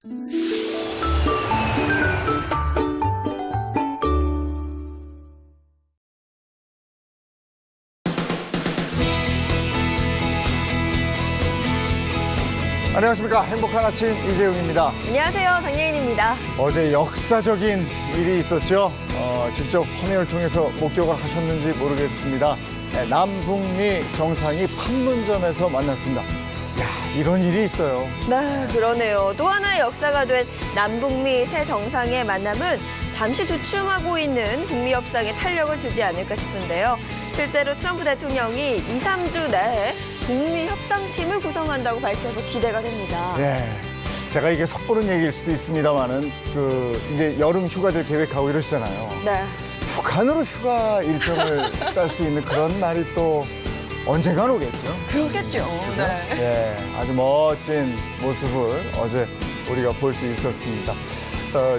안녕하십니까. 행복한 아침 이재용입니다. 안녕하세요. 장예인입니다. 어제 역사적인 일이 있었죠. 직접 화면을 통해서 목격을 하셨는지 모르겠습니다. 남북미 정상이 판문점에서 만났습니다. 이런 일이 있어요. 네, 그러네요. 또 하나의 역사가 된 남북미 새 정상의 만남은 잠시 주춤하고 있는 북미 협상에 탄력을 주지 않을까 싶은데요. 실제로 트럼프 대통령이 2, 3주 내에 북미 협상팀을 구성한다고 밝혀서 기대가 됩니다. 네. 제가 이게 섣부른 얘기일 수도 있습니다만은 이제 여름 휴가들 계획하고 이러시잖아요. 네. 북한으로 휴가 일정을 짤 수 있는 그런 날이 또 언젠간 오겠죠. 그렇겠죠. 네. 네, 아주 멋진 모습을 어제 우리가 볼 수 있었습니다.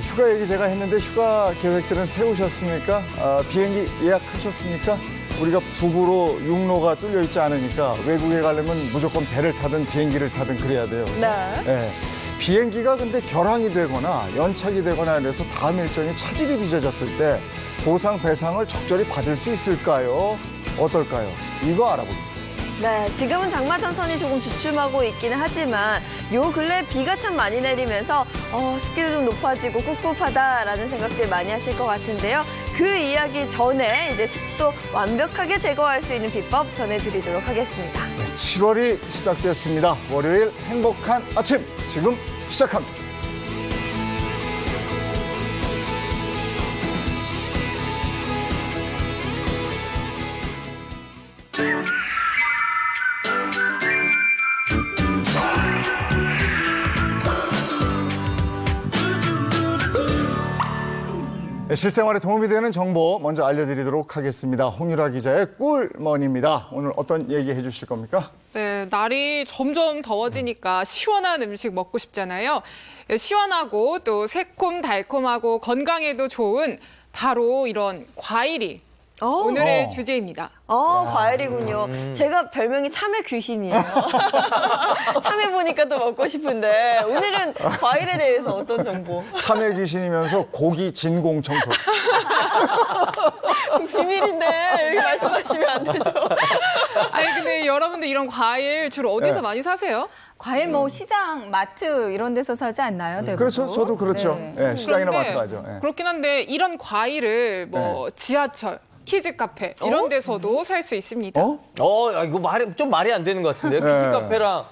휴가 얘기 제가 했는데 휴가 계획들은 세우셨습니까? 비행기 예약하셨습니까? 우리가 북으로 육로가 뚫려 있지 않으니까 외국에 가려면 무조건 배를 타든 비행기를 타든 그래야 돼요. 네. 네. 비행기가 근데 결항이 되거나 연착이 되거나 해서 다음 일정이 차질이 빚어졌을 때 보상 배상을 적절히 받을 수 있을까요? 어떨까요? 이거 알아보겠습니다. 네, 지금은 장마 전선이 조금 주춤하고 있기는 하지만 요 근래 비가 참 많이 내리면서 습기도 좀 높아지고 꿉꿉하다라는 생각들 많이 하실 것 같은데요. 그 이야기 전에 이제 습도 완벽하게 제거할 수 있는 비법 전해드리도록 하겠습니다. 네, 7월이 시작됐습니다. 월요일 행복한 아침 지금 시작합니다. 네, 실생활에 도움이 되는 정보 먼저 알려드리도록 하겠습니다. 홍유라 기자의 꿀머니입니다. 오늘 어떤 얘기 해주실 겁니까? 네, 날이 점점 더워지니까 시원한 음식 먹고 싶잖아요. 시원하고 또 새콤달콤하고 건강에도 좋은 바로 이런 과일이 오늘의 주제입니다. 과일이군요. 제가 별명이 참외 귀신이에요. 참외 보니까 또 먹고 싶은데 오늘은 과일에 대해서 어떤 정보? 참외 귀신이면서 고기 진공 청소. 비밀인데 이렇게 말씀하시면 안 되죠. 아니 근데 여러분들 이런 과일 주로 어디서 많이 사세요? 과일 뭐 시장, 마트 이런 데서 사지 않나요? 대부분? 그렇죠. 저도 그렇죠. 네. 네, 시장이나 그런데 마트 가죠. 네. 그렇긴 한데 이런 과일을 뭐 지하철, 키즈 카페 이런 데서도 살 수 있습니다. 이거 좀 말이 안 되는 것 같은데. 키즈 카페랑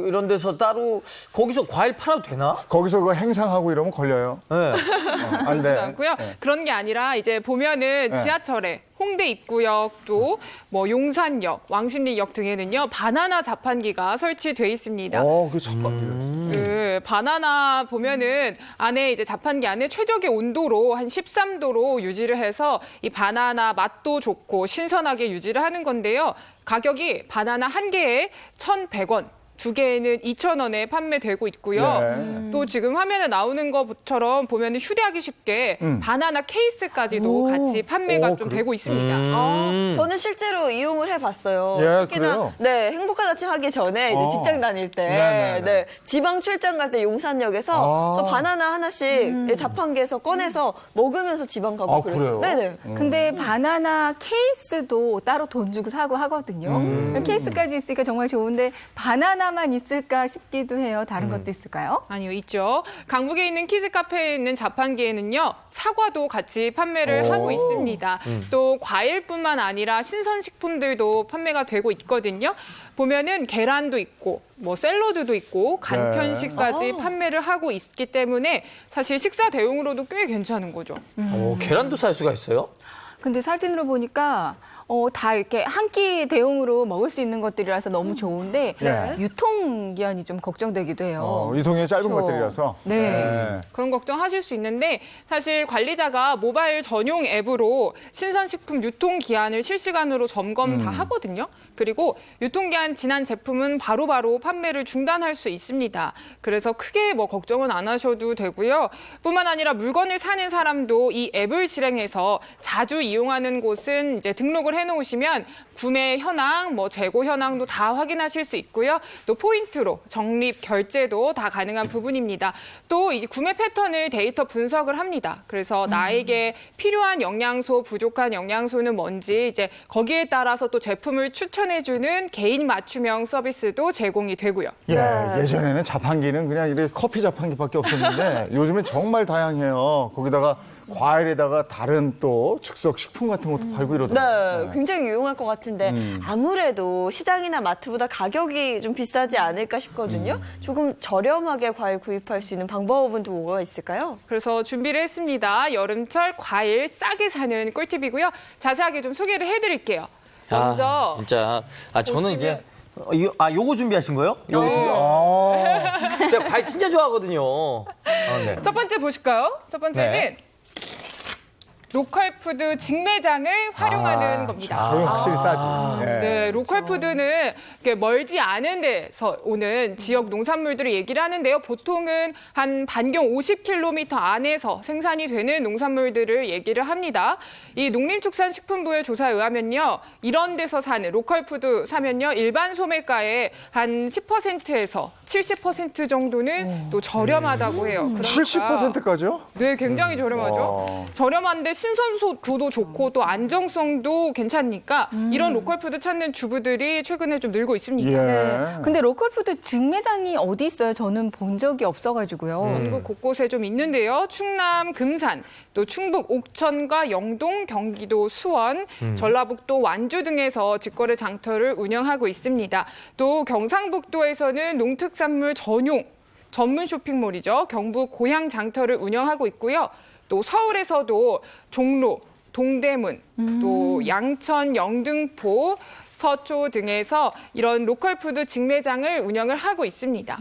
이런 데서 따로 거기서 과일 팔아도 되나? 거기서 그거 행상하고 이러면 걸려요. 네. 안 돼. 그렇지는 않고요. 그런 게 아니라 이제 보면은 지하철에 홍대 입구역 또 뭐 용산역, 왕십리역 등에는요 바나나 자판기가 설치돼 있습니다. 그 자판기였어. 그 바나나 보면은 안에 이제 자판기 안에 최적의 온도로 한 13도로 유지를 해서 이 바나나 맛도 좋고 신선하게 유지를 하는 건데요. 가격이 바나나 한 개에 1,100원. 두 개에는 2,000원에 판매되고 있고요. 또 지금 화면에 나오는 것처럼 보면 휴대하기 쉽게 바나나 케이스까지도 같이 판매가 좀 되고 있습니다. 저는 실제로 이용을 해봤어요. 예, 특히나 그래요? 네, 행복한 아침 하기 전에 이제 직장 다닐 때 네네네. 지방 출장 갈 때 용산역에서 저 바나나 하나씩 자판기에서 꺼내서 먹으면서 지방 가고 그랬어요. 그래요? 네네. 근데 바나나 케이스도 따로 돈 주고 사고 하거든요. 케이스까지 있으니까 정말 좋은데 바나나만 있을까 싶기도 해요. 다른 것도 있을까요? 아니요, 있죠. 강북에 있는 키즈 카페에 있는 자판기에는요, 사과도 같이 판매를 하고 있습니다. 또 과일뿐만 아니라 신선식품들도 판매가 되고 있거든요. 보면은 계란도 있고, 뭐 샐러드도 있고, 간편식까지 판매를 하고 있기 때문에 사실 식사 대용으로도 꽤 괜찮은 거죠. 계란도 살 수가 있어요? 근데 사진으로 보니까 다 이렇게 한 끼 대용으로 먹을 수 있는 것들이라서 너무 좋은데 유통기한이 좀 걱정되기도 해요. 유통기한이 짧은 그렇죠. 것들이라서. 네. 그런 걱정하실 수 있는데 사실 관리자가 모바일 전용 앱으로 신선식품 유통기한을 실시간으로 점검 다 하거든요. 그리고 유통기한 지난 제품은 바로바로 판매를 중단할 수 있습니다. 그래서 크게 뭐 걱정은 안 하셔도 되고요. 뿐만 아니라 물건을 사는 사람도 이 앱을 실행해서 자주 이용하는 곳은 이제 등록을 해놓으시면 구매 현황, 뭐 재고 현황도 다 확인하실 수 있고요. 또 포인트로 적립, 결제도 다 가능한 부분입니다. 또 이제 구매 패턴을 데이터 분석을 합니다. 그래서 나에게 필요한 영양소, 부족한 영양소는 뭔지 이제 거기에 따라서 또 제품을 추천해주는 개인 맞춤형 서비스도 제공이 되고요. 예전에는 자판기는 그냥 이렇게 커피 자판기밖에 없었는데 요즘엔 정말 다양해요. 거기다가 과일에다가 다른 또 즉석 식품 같은 것도 팔고 이러더라고요. 네, 굉장히 유용할 것 같은데 아무래도 시장이나 마트보다 가격이 좀 비싸지 않을까 싶거든요. 조금 저렴하게 과일 구입할 수 있는 방법은 또 뭐가 있을까요? 그래서 준비를 했습니다. 여름철 과일 싸게 사는 꿀팁이고요. 자세하게 좀 소개를 해드릴게요. 먼저 진짜. 저는 보시면- 이제 요거 준비하신 거예요? 요거 준비. 제가 과일 진짜 좋아하거든요. 네. 첫 번째 보실까요? 첫 번째는 네. 로컬 푸드 직매장을 활용하는 겁니다. 저희 확실히 싸지. 예. 네, 로컬 푸드는 이렇게 멀지 않은 데서 오는 지역 농산물들을 얘기를 하는데요. 보통은 한 반경 50km 안에서 생산이 되는 농산물들을 얘기를 합니다. 이 농림축산식품부의 조사에 의하면요. 이런 데서 사는 로컬 푸드 사면요. 일반 소매가의 한 10%에서 70% 정도는 또 저렴하다고 해요. 그러니까 70%까지요? 네, 굉장히 저렴하죠. 저렴한데 신선도도 좋고 또 안정성도 괜찮으니까 이런 로컬푸드 찾는 주부들이 최근에 좀 늘고 있습니다. 예. 네. 근데 로컬푸드 직매장이 어디 있어요? 저는 본 적이 없어가지고요. 전국 곳곳에 좀 있는데요. 충남 금산, 또 충북 옥천과 영동, 경기도 수원, 전라북도 완주 등에서 직거래 장터를 운영하고 있습니다. 또 경상북도에서는 농특산물 전문 쇼핑몰이죠. 경북 고향 장터를 운영하고 있고요. 또 서울에서도 종로, 동대문, 또 양천, 영등포, 서초 등에서 이런 로컬푸드 직매장을 운영을 하고 있습니다.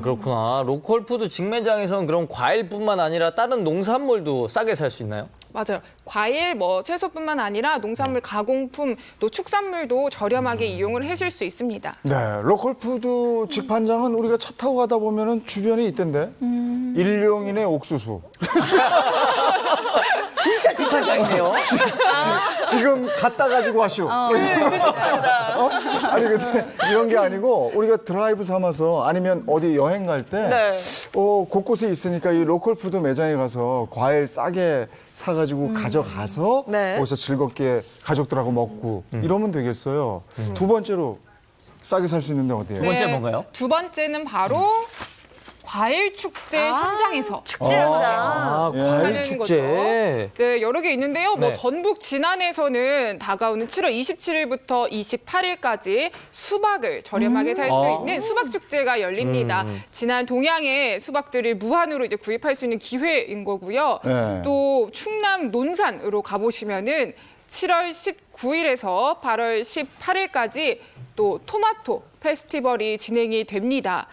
그렇구나. 로컬푸드 직매장에서는 그럼 과일뿐만 아니라 다른 농산물도 싸게 살 수 있나요? 맞아요. 과일, 채소뿐만 아니라 농산물 가공품, 또 축산물도 저렴하게 이용을 하실 수 있습니다. 네, 로컬푸드 직판장은 우리가 차 타고 가다 보면은 주변에 있던데. 일용인의 옥수수. 진짜 직판장이네요. 지금 갖다 가지고 하시오. 아니 근데 이런 게 아니고 우리가 드라이브 삼아서 아니면 어디 여행 갈 때 네. 곳곳에 있으니까 이 로컬푸드 매장에 가서 과일 싸게 사가지고 가져가서 네. 거기서 즐겁게 가족들하고 먹고 이러면 되겠어요. 두 번째로 싸게 살 수 있는데 어디예요? 두 번째 뭔가요? 두 번째는 바로 과일 축제 현장에서 축제 현장. 예. 과일 하는 축제. 네, 여러 개 있는데요. 네. 전북 진안에서는 다가오는 7월 27일부터 28일까지 수박을 저렴하게 살 수 있는 수박 축제가 열립니다. 진안 동양의 수박들을 무한으로 이제 구입할 수 있는 기회인 거고요. 네. 또 충남 논산으로 가보시면은 7월 19일에서 8월 18일까지 또 토마토 페스티벌이 진행이 됩니다.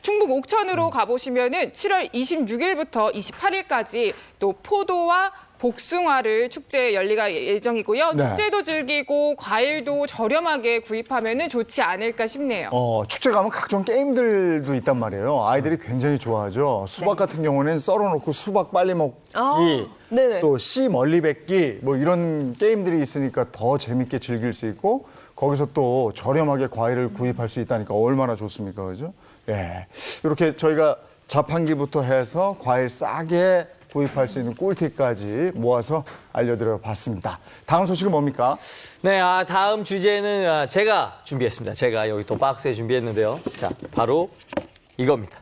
충북 옥천으로 가보시면은 7월 26일부터 28일까지 또 포도와 복숭아를 축제 열리가 예정이고요. 네. 축제도 즐기고 과일도 저렴하게 구입하면은 좋지 않을까 싶네요. 축제 가면 각종 게임들도 있단 말이에요. 아이들이 굉장히 좋아하죠. 수박 같은 경우는 썰어놓고 수박 빨리 먹기, 네네. 또 씨 멀리 뱉기, 이런 게임들이 있으니까 더 재밌게 즐길 수 있고 거기서 또 저렴하게 과일을 구입할 수 있다니까 얼마나 좋습니까, 그죠? 예, 이렇게 저희가 자판기부터 해서 과일 싸게 구입할 수 있는 꿀팁까지 모아서 알려드려 봤습니다. 다음 소식은 뭡니까? 네, 다음 주제는 제가 준비했습니다. 제가 여기 또 박스에 준비했는데요. 자, 바로 이겁니다.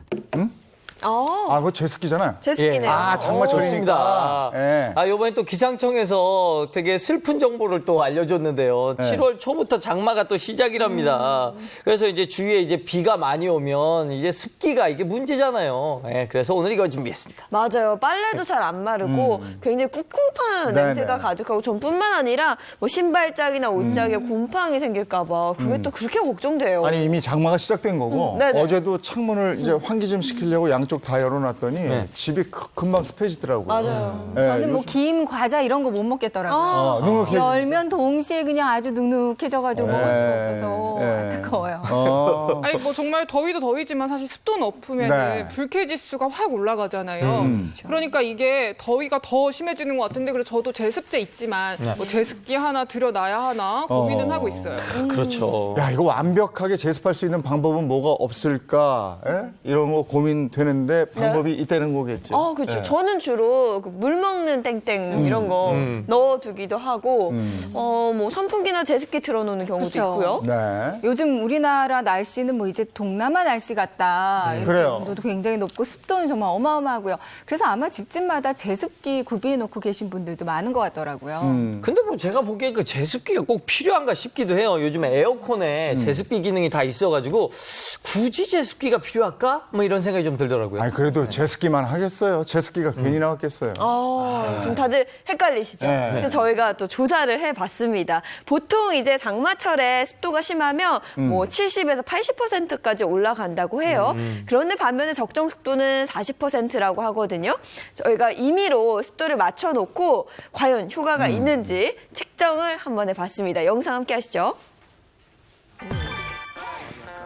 그거 제습기잖아요. 제습기네요. 장마 좋습니다. 예. 이번에 또 기상청에서 되게 슬픈 정보를 또 알려줬는데요. 네. 7월 초부터 장마가 또 시작이랍니다. 그래서 이제 주위에 이제 비가 많이 오면 이제 습기가 이게 문제잖아요. 예, 그래서 오늘 이거 준비했습니다. 맞아요. 빨래도 잘 안 마르고 굉장히 꿉꿉한 네네. 냄새가 가득하고 전뿐만 아니라 신발짝이나 옷짝에 곰팡이 생길까 봐 그게 또 그렇게 걱정돼요. 아니 이미 장마가 시작된 거고 네네. 어제도 창문을 이제 환기 좀 시키려고 양쪽 쪽 다 열어놨더니 네. 집이 금방 습해지더라고요. 맞아요. 네, 저는 뭐 요즘- 김, 과자 이런 거 못 먹겠더라고요. 눅눅해지- 열면 동시에 그냥 아주 눅눅해져가지고 먹을 수가 네. 없어서 네. 안타까워요. 아니 뭐 정말 더위도 더위지만 사실 습도 높으면 네. 불쾌지수가 확 올라가잖아요. 그러니까 이게 더위가 더 심해지는 것 같은데 그래서 저도 제습제 있지만 네. 뭐 제습기 하나 들여놔야 하나 고민은 어. 하고 있어요. 그렇죠. 야, 이거 완벽하게 제습할 수 있는 방법은 뭐가 없을까? 예? 이런 거 고민되는데 방법이 있다는 거겠죠. 그렇죠. 예. 저는 주로 그물 먹는 땡땡 이런 거 넣어두기도 하고, 뭐 선풍기나 제습기 틀어놓는 경우도 그쵸. 있고요. 네. 요즘 우리나라 날씨는 뭐 이제 동남아 날씨 같다. 이렇게 그래요. 온도도 굉장히 높고 습도는 정말 어마어마하고요. 그래서 아마 집집마다 제습기 구비해 놓고 계신 분들도 많은 것 같더라고요. 근데 뭐 제가 보기엔 그 제습기가 꼭 필요한가 싶기도 해요. 요즘에 에어컨에 제습기 기능이 다 있어가지고 굳이 제습기가 필요할까? 뭐 이런 생각이 좀 들더라고요. 아니, 그래도 제습기만 하겠어요. 제습기가 괜히 나왔겠어요. 지금 다들 헷갈리시죠? 네. 그래서 저희가 또 조사를 해봤습니다. 보통 이제 장마철에 습도가 심하면 뭐 70에서 80%까지 올라간다고 해요. 그런데 반면에 적정 습도는 40%라고 하거든요. 저희가 임의로 습도를 맞춰놓고 과연 효과가 있는지 측정을 한번 해봤습니다. 영상 함께 하시죠.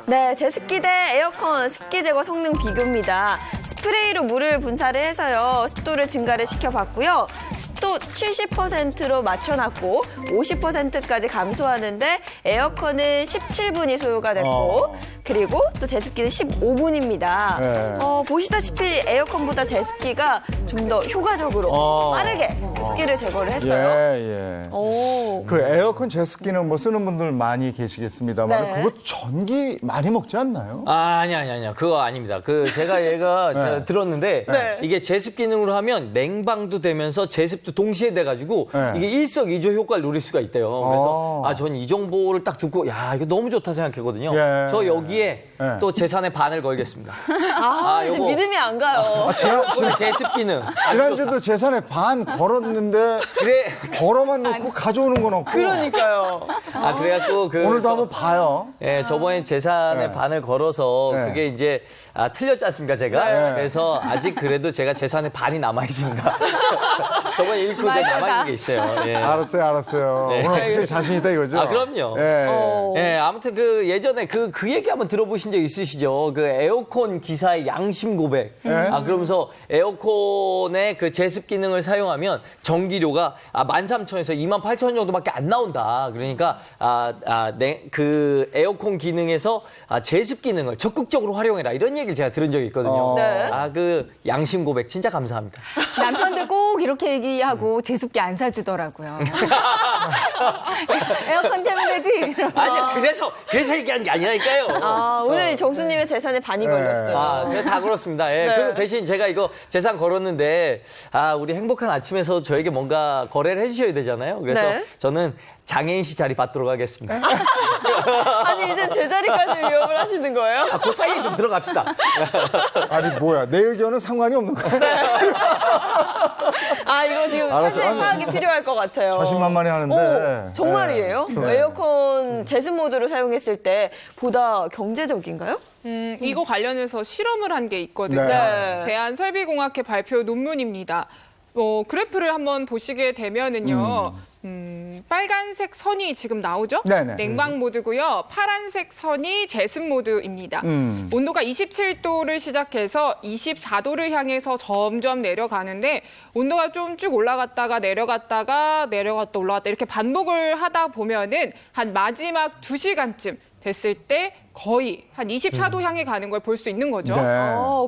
네, 제습기 대 에어컨 습기 제거 성능 비교입니다. 스프레이로 물을 분사를 해서요, 습도를 증가를 시켜봤고요. 습도 70%로 맞춰놨고 50%까지 감소하는데 에어컨은 17분이 소요가 됐고 그리고 또 제습기는 15분입니다. 네. 보시다시피 에어컨보다 제습기가 좀 더 효과적으로 빠르게 습기를 제거를 했어요. 예, 예. 오. 그 에어컨 제습기는 뭐 쓰는 분들 많이 계시겠습니다만 네. 그거 전기 많이 먹지 않나요? 아니야. 그거 아닙니다. 제가 얘가 제가 들었는데 네. 이게 제습 기능으로 하면 냉방도 되면서 제습도 동시에 돼가지고 네. 이게 일석이조 효과를 누릴 수가 있대요. 그래서 전 이 정보를 딱 듣고 야, 이거 너무 좋다 생각했거든요. 예. 저 여기에 예. 또 재산의 반을 걸겠습니다. 이제 요거. 믿음이 안 가요. 오늘 제습 기능. 지난주도 재산에 반 걸었는데 그래. 걸어만 놓고 가져오는 건 없고 그러니까요. 그래갖고 오늘도 한번 봐요. 예, 저번에 재산의 네. 반을 걸어서 네. 그게 이제 틀렸지 않습니까, 제가? 네. 그래서 아직 그래도 제가 재산의 반이 남아 있습니다. 저번에 잃고 제가 맞아. 남아 있는 게 있어요. 예. 알았어요. 네. 오늘 확실히 자신 있다 이거죠? 그럼요. 예. 예, 아무튼 예전에 그 얘기 한번 들어보신 적 있으시죠? 그 에어컨 기사의 양심 고백. 네. 그러면서 에어컨의 그 제습 기능을 사용하면 전기료가 13,000에서 28,000 정도밖에 안 나온다. 그러니까 그 에어컨 기능에서 제습 기능을 적극적으로 활용해라. 이런 얘기를 제가 들은 적이 있거든요. 네. 그 양심 고백 진짜 감사합니다. 남편들 꼭 이렇게 얘기하고 제습기 안 사주더라고요. 에어컨 때면 되지. 이러면서. 아니야, 그래서 얘기하는 게 아니라니까요. 오늘 정수님의 재산에 반이 걸렸어요. 제가 다 걸었습니다. 예. 네. 그 대신 제가 이거 재산 걸었는데, 우리 행복한 아침에서 저에게 뭔가 거래를 해주셔야 되잖아요. 그래서 네. 저는 장애인 씨 자리 받도록 하겠습니다. 아니, 이제 제자리까지 위협을 하시는 거예요? 그 사이에 좀 들어갑시다. 아니 뭐야 내 의견은 상관이 없는 거야? 이거 지금 알았어. 사실 파악이 필요할 것 같아요. 자신만만해 하는데. 정말이에요? 네. 에어컨 제습 모드를 사용했을 때 보다 경제적인가요? 이거 관련해서 실험을 한 게 있거든요. 네. 대한설비공학회 발표 논문입니다. 그래프를 한번 보시게 되면은요. 빨간색 선이 지금 나오죠? 네네. 냉방 모드고요. 파란색 선이 제습 모드입니다. 온도가 27도를 시작해서 24도를 향해서 점점 내려가는데 온도가 좀 쭉 올라갔다가 내려갔다 올라갔다 이렇게 반복을 하다 보면은 한 마지막 2시간쯤 됐을 때 거의 한 24도 향해 가는 걸 볼 수 있는 거죠. 네.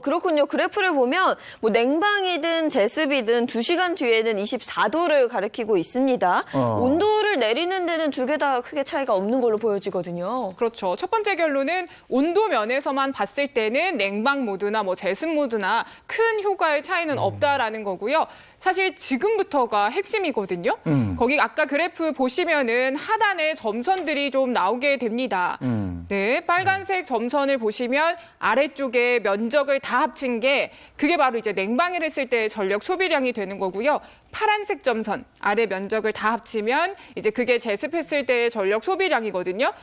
그렇군요. 그래프를 보면 뭐 냉방이든 제습이든 2시간 뒤에는 24도를 가리키고 있습니다. 온도를 내리는 데는 두 개 다 크게 차이가 없는 걸로 보여지거든요. 그렇죠. 첫 번째 결론은 온도 면에서만 봤을 때는 냉방 모드나 뭐 제습 모드나 큰 효과의 차이는 없다라는 거고요. 사실 지금부터가 핵심이거든요. 거기 아까 그래프 보시면은 하단에 점선들이 좀 나오게 됩니다. 네, 빨간색 점선을 보시면 아래쪽에 면적을 다 합친 게 그게 바로 이제 냉방을 했을 때 전력 소비량이 되는 거고요. 파란색 점선 아래 면적을 다 합치면 이제 그게 제습했을 때의 전력 소비량이거든요.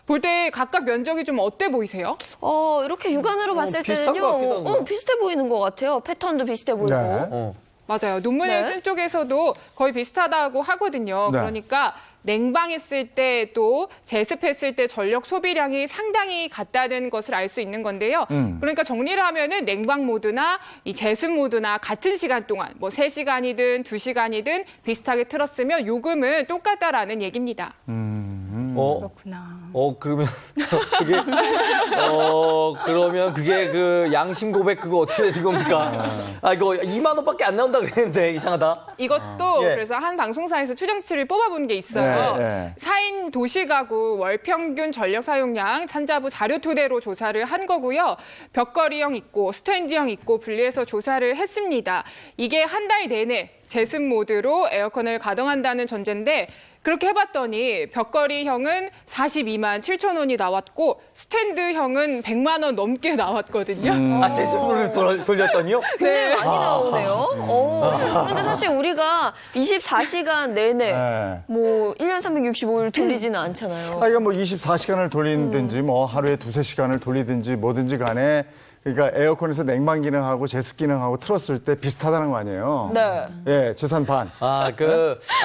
볼 때 각각 면적이 좀 어때 보이세요? 이렇게 육안으로 봤을 비슷한 것 같기도 때는요. 하고요. 비슷해 보이는 것 같아요. 패턴도 비슷해 보이고. 네. 맞아요. 논문을 네. 쓴 쪽에서도 거의 비슷하다고 하거든요. 네. 그러니까 냉방했을 때 또 제습했을 때 전력 소비량이 상당히 같다는 것을 알 수 있는 건데요. 그러니까 정리를 하면은 냉방 모드나 이 제습 모드나 같은 시간 동안 뭐 3시간이든 2시간이든 비슷하게 틀었으면 요금은 똑같다라는 얘기입니다. 그렇구나. 그러면 그게 그러면 그게 그 양심 고백 그거 어떻게 되는 겁니까? 이거 2만 원밖에 안 나온다 그랬는데 이상하다. 이것도 예. 그래서 한 방송사에서 추정치를 뽑아본 게 있어요. 네. 4인 도시가구 월 평균 전력 사용량 찬자부 자료 토대로 조사를 한 거고요. 벽걸이형 있고 스탠드형 있고 분리해서 조사를 했습니다. 이게 한 달 내내 제습 모드로 에어컨을 가동한다는 전제인데 그렇게 해봤더니 벽걸이형은 42만 7천 원이 나왔고 스탠드형은 100만 원 넘게 나왔거든요. 제습으로 돌렸더니요? 굉장히 많이 나오네요. 그런데 사실 우리가 24시간 내내 네. 뭐 1년 365일 돌리지는 않잖아요. 이거 뭐 24시간을 돌리든지 뭐 하루에 2-3시간을 돌리든지 뭐든지 간에 그러니까 에어컨에서 냉방 기능하고 제습 기능하고 틀었을 때 비슷하다는 거 아니에요? 네. 예, 재산 반.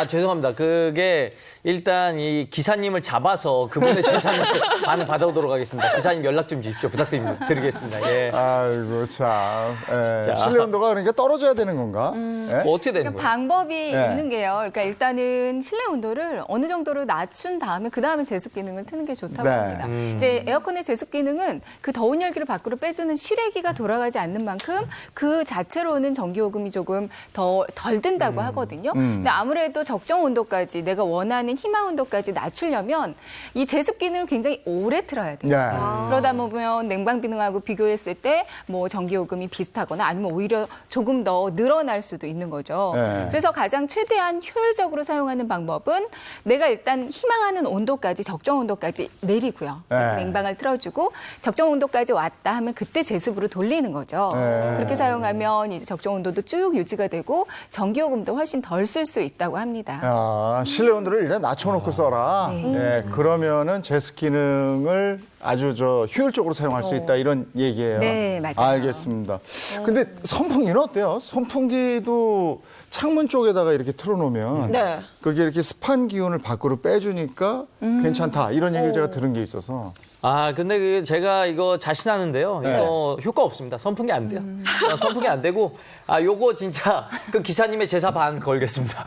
죄송합니다. 그게 일단 이 기사님을 잡아서 그분의 재산을 반을 받아오도록 하겠습니다. 기사님 연락 좀 주십시오. 드리겠습니다. 예. 아이고 참. 예. 자. 실내 온도가 그러니까 떨어져야 되는 건가? 예? 뭐 어떻게 되는 그러니까 거예요? 방법이 네. 있는 게요. 그러니까 일단은 실내 온도를 어느 정도로 낮춘 다음에 그 다음에 제습 기능을 트는 게 좋다고 네. 합니다. 이제 에어컨의 제습 기능은 그 더운 열기를 밖으로 빼주는 실외기가 돌아가지 않는 만큼 그 자체로는 전기요금이 조금 덜 든다고 하거든요. 근데 아무래도 적정 온도까지 내가 원하는 희망 온도까지 낮추려면 이 제습 기능을 굉장히 오래 틀어야 돼요. 네. 그러다 보면 냉방 기능하고 비교했을 때 뭐 전기요금이 비슷하거나 아니면 오히려 조금 더 늘어날 수도 있는 거죠. 네. 그래서 가장 최대한 효율적으로 사용하는 방법은 내가 일단 희망하는 온도까지 적정 온도까지 내리고요. 그래서 네. 냉방을 틀어주고 적정 온도까지 왔다 하면 그때 제습으로 돌리는 거죠. 네. 그렇게 사용하면 이제 적정 온도도 쭉 유지가 되고 전기요금도 훨씬 덜 쓸 수 있다고 합니다. 실내 온도를 일단 낮춰놓고 써라. 예, 그러면은 제습 기능을 아주 효율적으로 사용할 수 있다 이런 얘기예요. 네, 맞아요. 알겠습니다. 근데 선풍기는 어때요? 선풍기도 창문 쪽에다가 이렇게 틀어놓으면 네. 그게 이렇게 습한 기운을 밖으로 빼주니까 괜찮다 이런 얘기를 제가 들은 게 있어서. 근데 제가 이거 자신하는데요. 네. 이거 효과 없습니다. 선풍기 안 돼요. 선풍기 안 되고, 요거 진짜 그 기사님의 제사 반 걸겠습니다.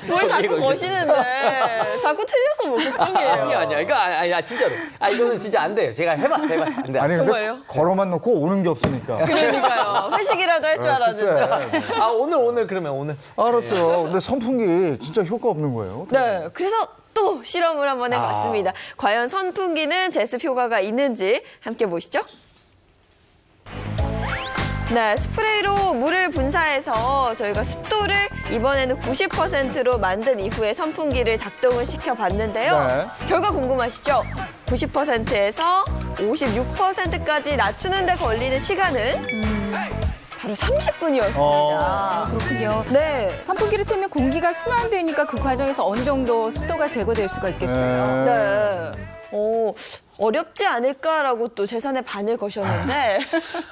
뭘 자꾸 거시는데 자꾸 틀려서 뭐 걱정이에요. 아니야. 이거 아니야, 진짜로. 이거는 진짜 안 돼요. 제가 해봤어. 안 돼. 아니 근데 정말요? 걸어만 놓고 오는 게 없으니까. 그러니까요. 회식이라도 할 줄 알았는데. 글쎄. 오늘 그러면 오늘. 알았어요. 근데 선풍기 진짜 효과 없는 거예요. 네. 그래서 또 실험을 한번 해봤습니다. 과연 선풍기는 제습 효과가 있는지 함께 보시죠. 네, 스프레이로 물을 분사해서 저희가 습도를 이번에는 90%로 만든 이후에 선풍기를 작동을 시켜봤는데요. 네. 결과 궁금하시죠? 90%에서 56%까지 낮추는 데 걸리는 시간은 바로 30분이었습니다. 그렇군요. 네. 선풍기를 틀면 공기가 순환되니까 그 과정에서 어느 정도 습도가 제거될 수가 있겠어요. 네. 어렵지 않을까라고 또 재산의 반을 거셨는데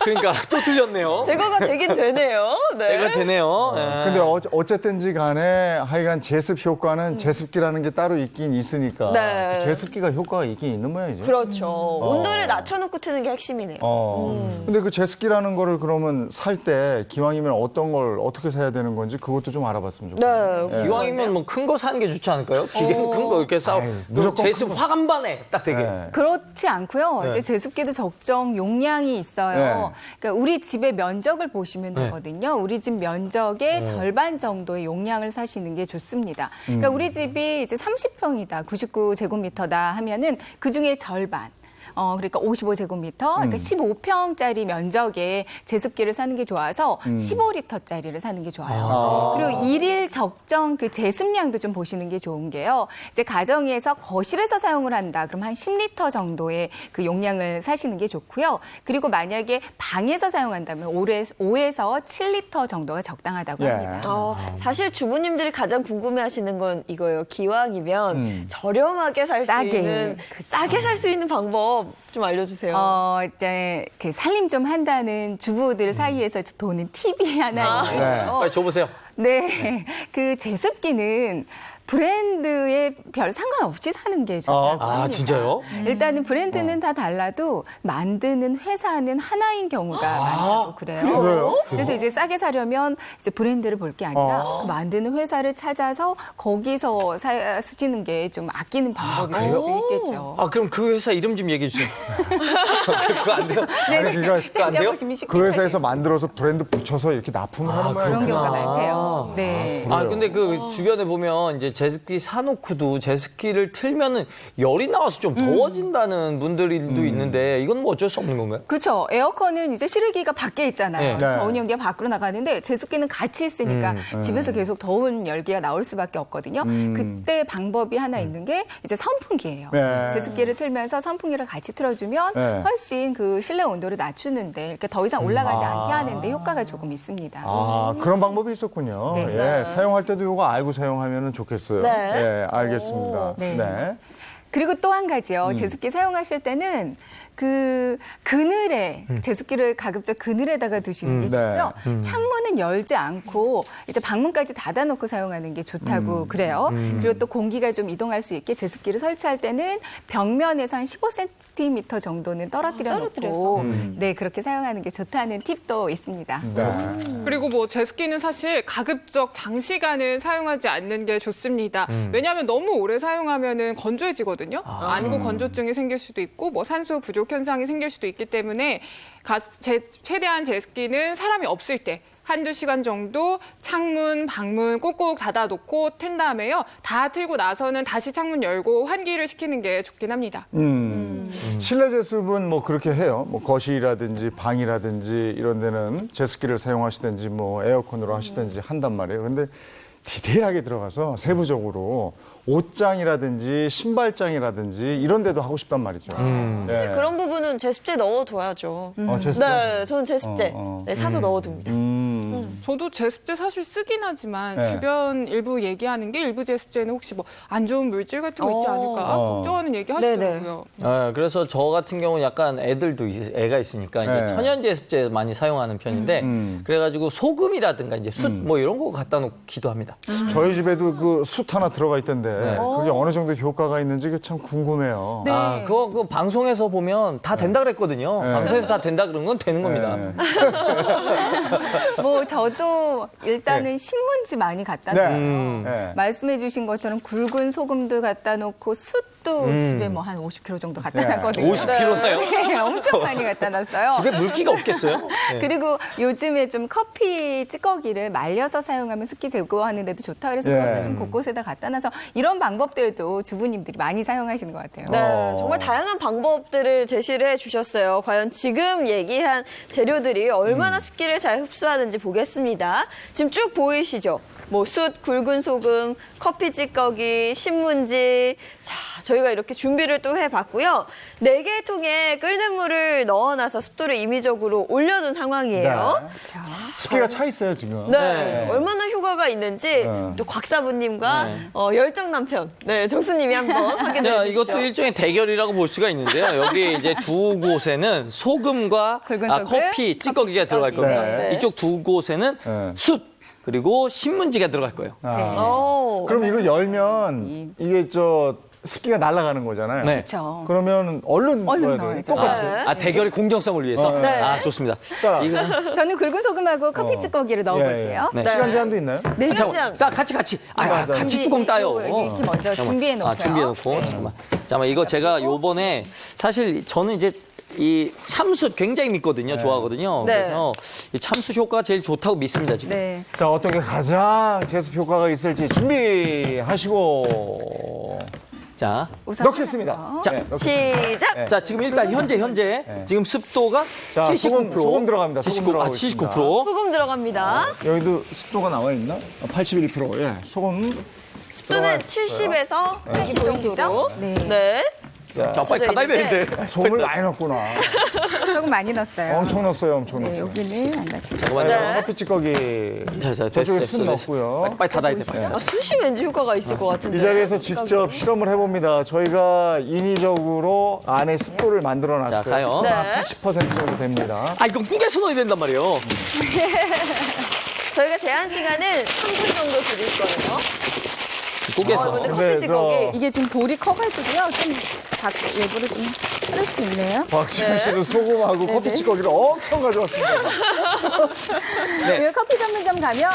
그러니까 또 틀렸네요. 제거가 되긴 되네요. 네. 제가 되네요. 근데 어쨌든지 간에 하여간 제습 효과는 제습기라는 게 따로 있긴 있으니까 네. 제습기가 효과가 있긴 있는 모양이죠. 그렇죠. 온도를 낮춰놓고 트는 게 핵심이네요. 근데 그 제습기라는 거를 그러면 살 때 기왕이면 어떤 걸 어떻게 사야 되는 건지 그것도 좀 알아봤으면 좋겠어요. 네. 이왕이면 뭐 큰 거 사는 게 좋지 않을까요? 기계는 큰 거 이렇게 싸고 무조건 제습 확 한 반에 딱 되게. 네. 그렇지 않고요. 네. 이제 제습기도 적정 용량이 있어요. 네. 그러니까 우리 집의 면적을 보시면 되거든요. 우리 집 면적의 절반 정도의 용량을 사시는 게 좋습니다. 그러니까 우리 집이 이제 30평이다, 99제곱미터다 하면은 그 중에 절반. 그러니까 55제곱미터, 그러니까 15평짜리 면적의 제습기를 사는 게 좋아서 15리터짜리를 사는 게 좋아요. 그리고 일일 적정 그 제습량도 좀 보시는 게 좋은 게요. 이제 가정에서 거실에서 사용을 한다. 그럼 한 10리터 정도의 그 용량을 사시는 게 좋고요. 그리고 만약에 방에서 사용한다면 5에서 7리터 정도가 적당하다고 예. 합니다. 사실 주부님들이 가장 궁금해하시는 건 이거예요. 기왕이면 저렴하게 살 수 싸게. 있는, 싸게 살 수 있는 방법 좀 알려주세요. 이제 그 살림 좀 한다는 주부들 사이에서 도는 팁이 하나 있는데요. 빨리 줘보세요. 네, 그 제습기는 브랜드에 별 상관없이 사는 게 좋다고 아, 합니다. 진짜요? 일단은 브랜드는 다 달라도 만드는 회사는 하나인 경우가 많다고 그래요. 그래요? 그래서 이제 싸게 사려면 이제 브랜드를 볼 게 아니라 만드는 회사를 찾아서 거기서 쓰시는 게 좀 아끼는 방법이 될 수 있겠죠. 아, 그럼 그 회사 이름 좀 얘기해 주세요. 그거 안 돼요? 네, 아니, 그러니까 안 돼요? 찾아보시면 쉽게 그 회사에서 찾을 수 만들어서 브랜드 붙여서 이렇게 납품을 하는 거예요. 그런 경우가 그렇구나. 많대요. 네. 아, 근데 그 주변에 보면 이제 제습기 사놓고도 제습기를 틀면은 열이 나와서 좀 더워진다는 분들도 있는데 이건 뭐 어쩔 수 없는 건가요? 그렇죠. 에어컨은 이제 실외기가 밖에 있잖아요. 네. 더운 연기가 밖으로 나가는데 제습기는 같이 있으니까 집에서 계속 더운 열기가 나올 수밖에 없거든요. 그때 방법이 하나 있는 게 이제 선풍기예요. 네. 제습기를 틀면서 선풍기를 같이 틀어주면 네. 훨씬 그 실내 온도를 낮추는데 이렇게 더 이상 올라가지 않게 하는데 효과가 조금 있습니다. 아, 그런 방법이 있었군요. 네. 예, 사용할 때도 이거 알고 사용하면 좋겠어요. 네. 예, 알겠습니다. 네. 네. 그리고 또 한 가지요. 제습기 사용하실 때는 그 그늘에 제습기를 가급적 그늘에다가 두시는 게 네. 좋고요. 창문은 열지 않고 이제 방문까지 닫아놓고 사용하는 게 좋다고 그래요. 그리고 또 공기가 좀 이동할 수 있게 제습기를 설치할 때는 벽면에서 한 15cm 정도는 떨어뜨려서 네 그렇게 사용하는 게 좋다는 팁도 있습니다. 네. 그리고 뭐 제습기는 사실 가급적 장시간은 사용하지 않는 게 좋습니다. 왜냐하면 너무 오래 사용하면은 건조해지거든요. 안구 건조증이 생길 수도 있고 뭐 산소 부족 현상이 생길 수도 있기 때문에 최대한 제습기는 사람이 없을 때 한두 시간 정도 창문, 방문 꼭꼭 닫아놓고 튼 다음에요. 다 틀고 나서는 다시 창문 열고 환기를 시키는 게 좋긴 합니다. 실내 제습은 뭐 그렇게 해요. 뭐 거실이라든지 방이라든지 이런 데는 제습기를 사용하시든지 뭐 에어컨으로 하시든지 한단 말이에요. 근데 디테일하게 들어가서 세부적으로 옷장이라든지 신발장이라든지 이런 데도 하고 싶단 말이죠. 네. 그런 부분은 제습제 넣어둬야죠. 제습기? 네, 저는 제습제 네, 사서 넣어둡니다. 저도 제습제 사실 쓰긴 하지만 네. 주변 일부 얘기하는 게 일부 제습제는 혹시 뭐 안 좋은 물질 같은 거 있지 않을까 걱정하는 얘기 하시더라고요. 그래서 저 같은 경우는 약간 애가 있으니까 이제 네. 천연 제습제 많이 사용하는 편인데 그래가지고 소금이라든가 이제 숯 뭐 이런 거 갖다 놓기도 합니다. 저희 집에도 그 숯 하나 들어가 있던데 그게 어느 정도 효과가 있는지 그게 참 궁금해요. 네. 아, 그거 방송에서 보면 다 된다 그랬거든요. 네. 방송에서 다 된다 그런 건 되는 겁니다. 네. 뭐 저도 일단은 신문지 많이 갖다 네. 놓고요. 네. 말씀해 주신 것처럼 굵은 소금도 갖다 놓고 숯도 집에 뭐 한 50kg 정도 갖다 네. 놨거든요. 50kg나요? 네, 엄청 많이 갖다 놨어요. 집에 물기가 없겠어요? 네. 그리고 요즘에 좀 커피 찌꺼기를 말려서 사용하면 습기 제거하는 데도 좋다 그래서 예. 그거는 좀 곳곳에다 갖다 놔서 이런 방법들도 주부님들이 많이 사용하시는 것 같아요. 네, 정말 다양한 방법들을 제시를 해주셨어요. 과연 지금 얘기한 재료들이 얼마나 습기를 잘 흡수하는지 보겠습니다. 지금 쭉 보이시죠? 뭐 숯, 굵은 소금, 커피 찌꺼기, 신문지. 자, 저희가 이렇게 준비를 또 해봤고요. 4개의 통에 끓는 물을 넣어놔서 습도를 임의적으로 올려둔 상황이에요. 네. 습기가 차 있어요 지금. 네, 얼마나 효과가 있는지 또 곽사부님과 열정 남편, 네, 정수님이 한번 확인해 야, 주시죠. 이것도 일종의 대결이라고 볼 수가 있는데요. 여기 이제 두 곳에는 소금과 굵은 소금, 커피 찌꺼기가 들어갈 겁니다. 네. 이쪽 두 곳에는 네. 숯 그리고 신문지가 들어갈 거예요. 오. 그럼 이거 열면 이게 습기가 날아가는 거잖아요. 네. 그렇죠. 그러면 얼른 넣어야 돼요. 넣어야죠. 똑같이. 네. 아, 대결의 공정성을 위해서? 네. 아, 좋습니다. 자, 저는 굵은 소금하고 커피 찌꺼기를 넣어볼게요. 네. 시간 제한도 있나요? 네. 잠깐만. 자, 같이. 아, 맞아. 같이 준비, 뚜껑 따요. 이렇게 먼저 준비해 놓고요. 준비해놓고. 잠깐만, 이거 제가 요번에 사실 저는 이제 이 참숯 굉장히 믿거든요. 좋아하거든요. 네. 그래서 이 참숯 효과가 제일 좋다고 믿습니다, 지금. 네. 자, 어떤 게 가장 제습 효과가 있을지 준비하시고. 자, 우선 넣겠습니다. 하나 더. 자, 네, 넣겠습니다. 시작. 네. 자, 지금 일단 현재 지금 습도가 자, 79%. 소금 들어갑니다. 소금 79, 들어가고 79%. 소금 들어갑니다. 여기도 습도가 나와 있나? 81%. 예. 소금. 습도는 70에서 80 정도로. 네. 네. 자, 빨리 닫아야 되는데. 소금을 많이 넣었구나. 조금 많이 넣었어요. 엄청 넣었어요. 엄청 네, 넣었어요. 여기는 안 다치죠. 잠깐만요. 네. 커피 찌꺼기. 자, 저쪽에 됐어, 숯 됐어. 넣었고요. 빨리 닫아야 돼. 빨리. 아, 숯이 왠지 효과가 있을 것 같은데. 이 자리에서 직접 실험을 해봅니다. 저희가 인위적으로 안에 습도를 만들어놨어요. 자, 가요. 습도가 네. 80% 정도 됩니다. 아, 이건 국에서 넣어야 된단 말이에요. 저희가 제한 시간은 3분 정도 드릴 거예요. 국에서. 근데 근데 커피 찌꺼기. 이게 지금 볼이 커가지고요. 좀 외부로 좀 흐를 수 있네요. 박지현 씨는 소금하고 커피 찌꺼기를 엄청 가져왔습니다. 네. 여기 커피 전문점 가면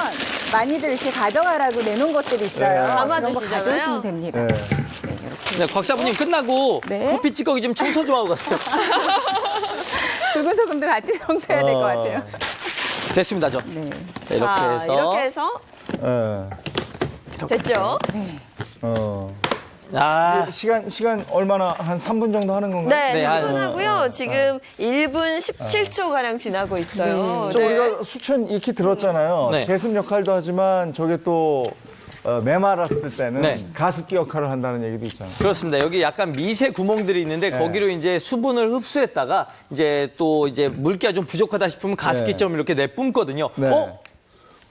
많이들 이렇게 가져가라고 내놓은 것들이 있어요. 네. 그런 거 담아주시잖아요. 가져오시면 됩니다. 네. 네, 이렇게. 네, 곽사부님 끝나고 네. 커피 찌꺼기 좀 청소 좀 하고 가세요. 붉은 소금도 같이 청소해야 될 것 같아요. 됐습니다, 저. 네. 자, 이렇게 자, 해서. 이렇게 해서 예. 됐죠. 아, 시간 얼마나 한 3분 정도 하는 건가요? 네, 네, 3분 하고요. 지금 1분 17초 가량 지나고 있어요. 저 우리가 수천 익히 들었잖아요. 네. 제습 역할도 하지만 저게 또 메말았을 때는 네. 가습기 역할을 한다는 얘기도 있잖아요. 그렇습니다. 여기 약간 미세 구멍들이 있는데 거기로 이제 수분을 흡수했다가 이제 또 이제 물기가 좀 부족하다 싶으면 가습기처럼 이렇게 내뿜거든요. 네.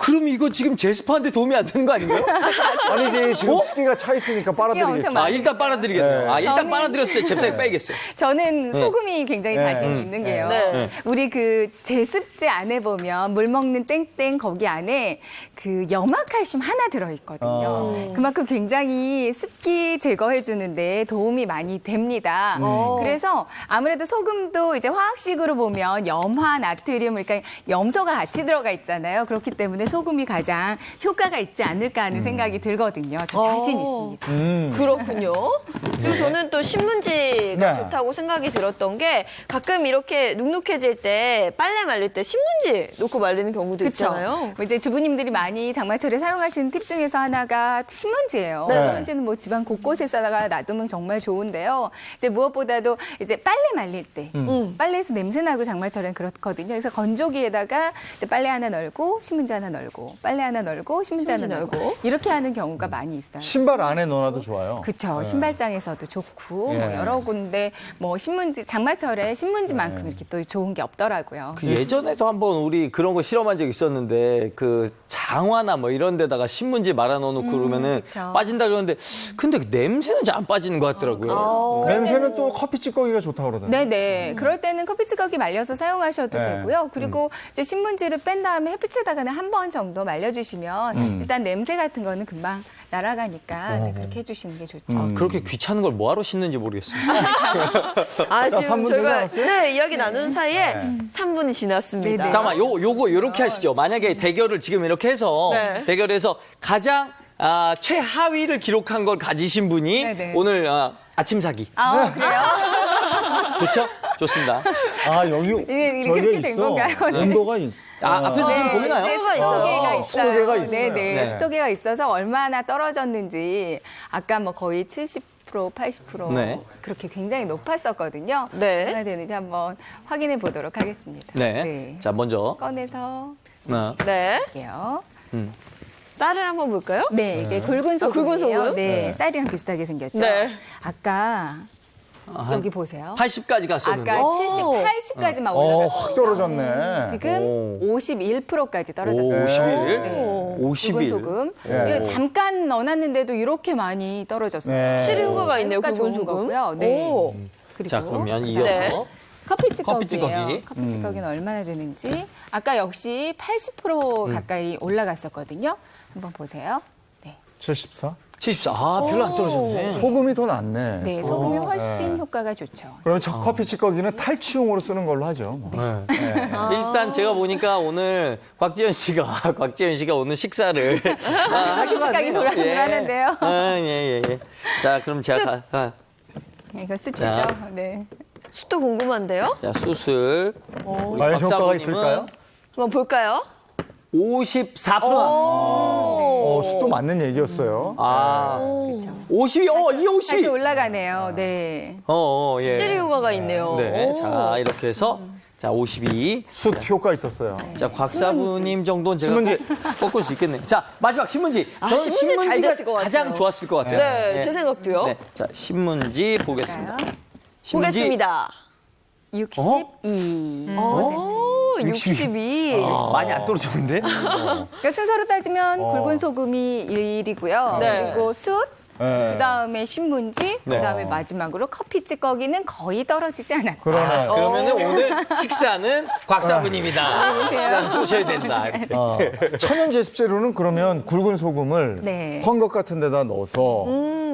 그럼 이거 지금 제습하는데 도움이 안 되는 거 아닌가요? 아니지 지금 습기가 차 있으니까 빨아들이겠죠. 엄청 아, 일단 빨아들이겠네요. 네. 아, 일단 저는- 빨아들였어요. 잽싸게 빼야겠어요. 저는 소금이 굉장히 네. 자신이 있는 게요. 네. 우리 그 제습제 안에 보면 물 먹는 땡땡 거기 안에 그 염화칼슘 하나 들어있거든요. 그만큼 굉장히 습기 제거해 주는데 도움이 많이 됩니다. 그래서 아무래도 소금도 이제 화학식으로 보면 염화, 나트륨, 그러니까 염소가 같이 들어가 있잖아요. 그렇기 때문에 소금이 가장 효과가 있지 않을까 하는 생각이 들거든요. 저 자신 있습니다. 그렇군요. 그리고 저는 또 신문지가 네. 좋다고 생각이 들었던 게 가끔 이렇게 눅눅해질 때 빨래 말릴 때 신문지 놓고 말리는 경우도 있잖아요. 뭐 이제 주부님들이 많이 장마철에 사용하시는 팁 중에서 하나가 신문지예요. 네. 신문지는 뭐 집안 곳곳에다가 놔두면 정말 좋은데요. 이제 무엇보다도 이제 빨래 말릴 때 빨래에서 냄새 나고 장마철엔 그렇거든요. 그래서 건조기에다가 이제 빨래 하나 널고 신문지 하나 널고 빨래 하나 널고 신문지 하나 신문지 널고 널고. 이렇게 하는 경우가 많이 있어요. 신발 안에 넣어놔도 좋아요. 그렇죠. 신발장에서도 좋고 예. 뭐 여러 군데 뭐 신문지 장마철에 신문지만큼 이렇게 또 좋은 게 없더라고요. 그 예전에도 한번 우리 그런 거 실험한 적 있었는데 그 장화나 뭐 이런 데다가 신문지 말아 넣어놓고 그러면은 그쵸. 빠진다 그러는데 근데 그 냄새는 잘 안 빠지는 것 같더라고요. 냄새는 또 커피 찌꺼기가 좋다고 그러던데. 네네. 그럴 때는 커피 찌꺼기 말려서 사용하셔도 네. 되고요. 그리고 이제 신문지를 뺀 다음에 햇빛에다가는 한 번 정도 말려주시면 일단 냄새 같은 거는 금방 날아가니까 네, 그렇게 해주시는 게 좋죠. 아, 그렇게 귀찮은 걸 뭐하러 씻는지 모르겠어요. 아, 지금 3분 되지 저희가 않았어요? 네, 이야기 나눈 사이에 3분이 지났습니다. 네네. 잠깐만, 요거 이렇게 하시죠. 만약에 대결을 지금 이렇게 해서 네. 대결해서 가장 최하위를 기록한 걸 가지신 분이 네네. 오늘 아침 사기. 아, 그래요? 좋죠? 좋습니다. 아 여기 이게 저게 그렇게 된 있어. 건가요? 네. 온도가 있어. 앞에서 지금 보이나요? 습도가 있어요. 습도계가 있어요. 습도계가 있어요. 네네. 네. 습도계가 있어서 얼마나 떨어졌는지 아까 뭐 거의 70% 80% 네. 그렇게 굉장히 높았었거든요. 네. 얼마나 되는지 한번 확인해 보도록 하겠습니다. 네. 자, 먼저. 꺼내서 네. 볼게요. 쌀을 한번 볼까요? 네, 이게 굵은 아, 굵은 소금이에요. 소금? 네, 쌀이랑 비슷하게 생겼죠. 네. 아까 한 여기 보세요. 80까지 갔었는데. 아까 오. 70, 80까지만 올라갔어요. 확 떨어졌네. 지금 51%까지 떨어졌어요. 51? 네. 51. 굵은 소금. 예. 이거 잠깐 넣어놨는데도 이렇게 많이 떨어졌어요. 네. 실이 효과가 있네요. 효과 굵은 좋은 소금. 거고요. 네. 오. 그리고 자, 그러면 이어서. 네. 커피 찌꺼기예요. 커피 찌꺼기. 커피 찌꺼기는 얼마나 되는지. 아까 역시 80% 가까이 올라갔었거든요. 한번 보세요. 네. 74. 74. 아, 별로 안 떨어졌네. 소금이 더 낫네. 네, 소금이 훨씬 효과가 좋죠. 그러면 저 커피 찌꺼기는 탈취용으로 쓰는 걸로 하죠. 뭐. 일단 제가 보니까 오늘 곽지연 씨가 오늘 식사를 할 것 찌꺼기 같네요. 불안한데요. 예. 자, 그럼 제가 이거 수치죠. 자. 네. 숯도 궁금한데요? 자, 수술. 과연 효과가 박사부님은 있을까요? 한번 볼까요? 54% 나왔습니다. 숫도 맞는 얘기였어요. 아, 그렇죠. 52, 이 52. 다시 올라가네요. 네. 예. 실효 효과가 있네요. 네, 오. 자, 이렇게 해서, 자, 52. 숫 효과 있었어요. 자, 곽사부님 정도는 제가 신문지. 꺾을 수 있겠네요. 자, 마지막 신문지. 저는 신문지 잘 신문지가 됐을 것 같아요. 가장 좋았을 것 같아요. 네, 제 생각도요. 네, 자, 신문지 보겠습니다. 신문지. 보겠습니다. 62%. 오, 62. 많이 안 떨어졌는데? 그러니까 순서로 따지면 붉은 소금이 1위고요. 네. 그리고 숯, 네. 그다음에 신문지, 네. 그다음에 마지막으로 커피 찌꺼기는 거의 떨어지지 않았다. 그러네. 그러면은 오늘 식사는 곽사부님이다. 식사는 쏘셔야 된다. 이렇게. 천연 제습제로는 그러면 굵은 소금을 네. 헝겊 같은 데다 넣어서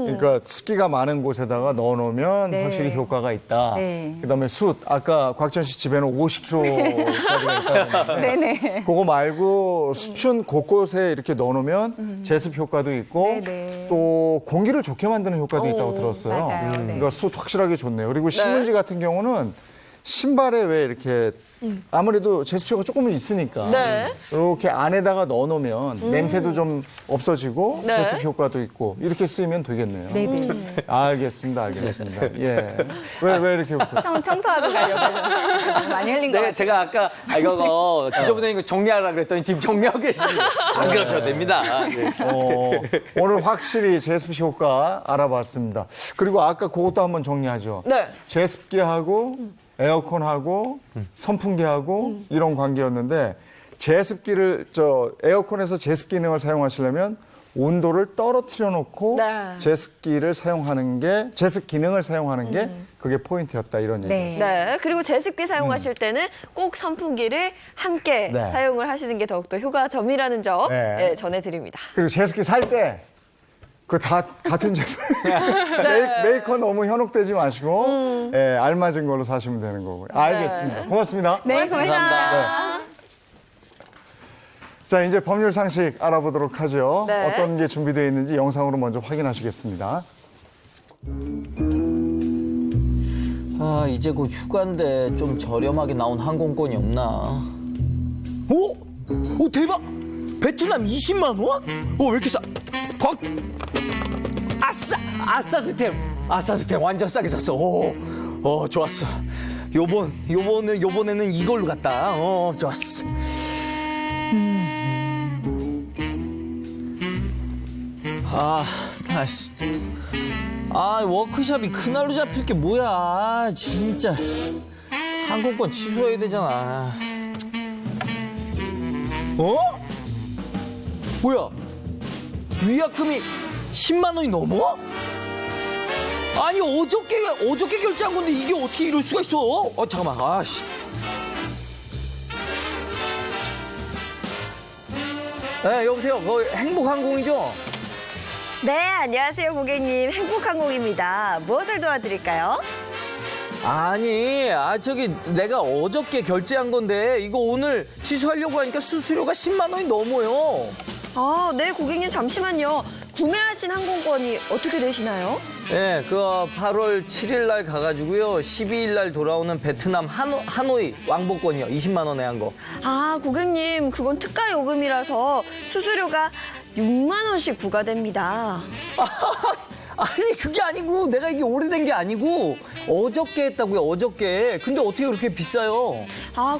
그러니까 습기가 많은 곳에다가 넣어놓으면 네. 확실히 효과가 있다. 네. 그다음에 숯 아까 곽전 씨 집에는 50kg까지가 있다고 했는데 네네. 그거 말고 숯은 곳곳에 이렇게 넣어놓으면 제습 효과도 있고 네네. 또 공기를 좋게 만드는 효과도 있다고 들었어요. 맞아요. 네. 그러니까 숯 확실하게 좋네요. 그리고 신문지 같은 경우는 신발에 왜 이렇게 아무래도 제습효가 조금은 있으니까 네. 이렇게 안에다가 넣어놓으면 냄새도 좀 없어지고 네. 제습 효과도 있고 이렇게 쓰이면 되겠네요. 네네. 알겠습니다. 예. 왜 이렇게 웃어요? 청소하고 가려고 많이 흘린 것 네, 같아요. 제가 아까 이거 지저분한 거 정리하라 그랬더니 지금 정리하고 계십니다. 안 그러셔도 됩니다. 네. 오늘 확실히 제습 효과 알아봤습니다. 그리고 아까 그것도 한번 정리하죠. 네. 제습기하고 에어컨하고 선풍기하고 이런 관계였는데 제습기를 에어컨에서 제습 기능을 사용하시려면 온도를 떨어뜨려 놓고 네. 제습기를 사용하는 게 제습 기능을 사용하는 게 그게 포인트였다 이런 네. 얘기죠. 네. 그리고 제습기 사용하실 때는 꼭 선풍기를 함께 네. 사용을 하시는 게 더욱더 효과점이라는 점 네. 네, 전해드립니다. 그리고 제습기 살 때 그 다 같은 제품 메이커 너무 현혹되지 마시고 예, 알맞은 걸로 사시면 되는 거고요. 알겠습니다. 고맙습니다. 네, 감사합니다. 자, 이제 법률 상식 알아보도록 하죠. 네. 어떤 게 준비되어 있는지 영상으로 먼저 확인하시겠습니다. 아, 이제 곧 휴가인데 좀 저렴하게 나온 항공권이 없나? 오, 대박! 베트남 20만 원? 왜 이렇게 싸? 아싸 스템 완전 싸게 샀어. 좋았어. 요번에는 이걸로 갔다. 좋았어. 다시. 워크숍이 그날로 잡힐 게 뭐야. 진짜. 항공권 취소해야 되잖아. 뭐야? 위약금이 10만 원이 넘어? 아니 어저께 결제한 건데 이게 어떻게 이럴 수가 있어? 잠깐만. 아씨. 네, 여보세요. 거기 행복항공이죠? 네, 안녕하세요, 고객님. 행복항공입니다. 무엇을 도와드릴까요? 아니, 저기 내가 어저께 결제한 건데 이거 오늘 취소하려고 하니까 수수료가 10만 원이 넘어요. 네, 고객님 잠시만요. 구매하신 항공권이 어떻게 되시나요? 네, 8월 7일 날 가가지고요. 12일 날 돌아오는 베트남 하노이 왕복권이요. 20만 원에 한 거. 고객님, 그건 특가 요금이라서 수수료가 6만 원씩 부과됩니다. 아니, 그게 아니고 내가 이게 오래된 게 아니고 어저께 했다고요. 어저께. 근데 어떻게 그렇게 비싸요?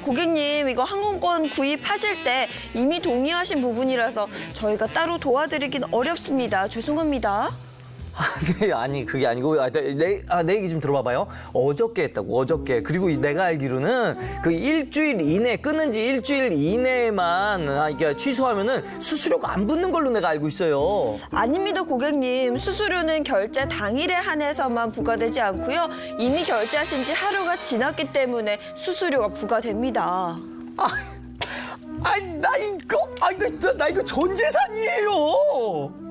고객님, 이거 항공권 구입하실 때 이미 동의하신 부분이라서 저희가 따로 도와드리긴 어렵습니다. 죄송합니다. 아니, 그게 아니고, 내 얘기 좀 들어봐봐요. 어저께 했다고, 어저께. 그리고 내가 알기로는 그 일주일 이내, 끊은 지 일주일 이내에만 이게 취소하면은 수수료가 안 붙는 걸로 내가 알고 있어요. 아닙니다, 고객님. 수수료는 결제 당일에 한해서만 부과되지 않고요. 이미 결제하신 지 하루가 지났기 때문에 수수료가 부과됩니다. 나 이거 전 재산이에요.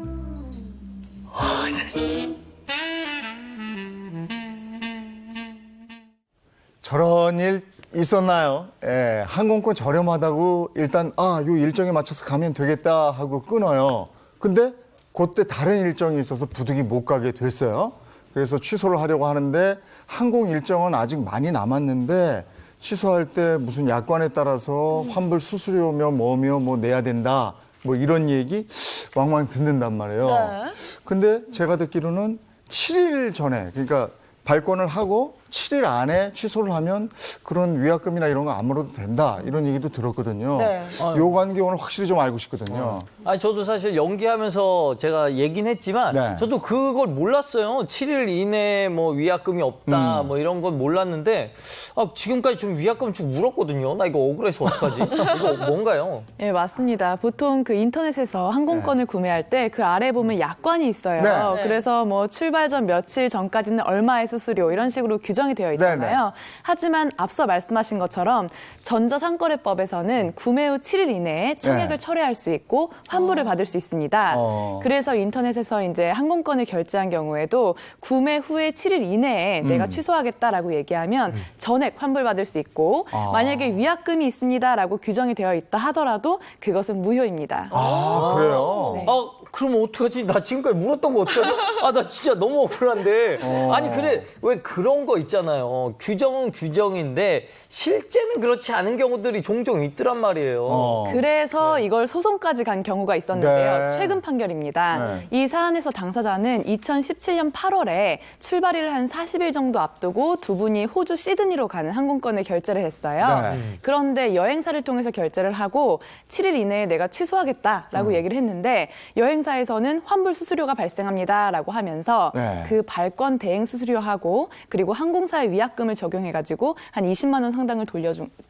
저런 일 있었나요? 예, 항공권 저렴하다고 일단 요 일정에 맞춰서 가면 되겠다 하고 끊어요. 근데 그때 다른 일정이 있어서 부득이 못 가게 됐어요. 그래서 취소를 하려고 하는데 항공 일정은 아직 많이 남았는데 취소할 때 무슨 약관에 따라서 환불 수수료며 뭐며 뭐 내야 된다. 뭐 이런 얘기 왕왕 듣는단 말이에요. 네. 근데 제가 듣기로는 7일 전에, 그러니까 발권을 하고 7일 안에 취소를 하면 그런 위약금이나 이런 거 안 물어도 된다, 이런 얘기도 들었거든요. 네. 요 관계 오늘 확실히 좀 알고 싶거든요. 아니, 저도 사실 연기하면서 제가 얘긴 했지만 네. 저도 그걸 몰랐어요. 7일 이내에 뭐 위약금이 없다 뭐 이런 건 몰랐는데 지금까지 좀 위약금 쭉 물었거든요. 나 이거 억울해서 어떡하지? 이거 뭔가요? 네, 맞습니다. 보통 그 인터넷에서 항공권을 구매할 때 그 아래에 보면 약관이 있어요. 네. 그래서 뭐 출발 전 며칠 전까지는 얼마의 수수료 이런 식으로 규정이 되어 있잖아요. 하지만 앞서 말씀하신 것처럼 전자상거래법에서는 구매 후 7일 이내에 청약을 철회할 수 있고 환불을 받을 수 있습니다. 그래서 인터넷에서 이제 항공권을 결제한 경우에도 구매 후에 7일 이내에 내가 취소하겠다라고 얘기하면 전액 환불받을 수 있고 만약에 위약금이 있습니다라고 규정이 되어 있다 하더라도 그것은 무효입니다. 아, 그래요? 네. 그럼 어떡하지? 나 지금까지 물었던 거 어떡하지? 나 진짜 너무 억울한데. 아니, 그래, 왜 그런 거 있잖아요. 규정은 규정인데, 실제는 그렇지 않은 경우들이 종종 있더란 말이에요. 그래서 이걸 소송까지 간 경우가 있었는데요. 네. 최근 판결입니다. 네. 이 사안에서 당사자는 2017년 8월에 출발일을 한 40일 정도 앞두고 두 분이 호주 시드니로 가는 항공권을 결제를 했어요. 네. 그런데 여행사를 통해서 결제를 하고 7일 이내에 내가 취소하겠다라고 얘기를 했는데 여행사에서는 환불 수수료가 발생합니다라고 하면서 네. 그 발권 대행 수수료하고 그리고 항공사의 위약금을 적용해가지고 한 20만 원 상당을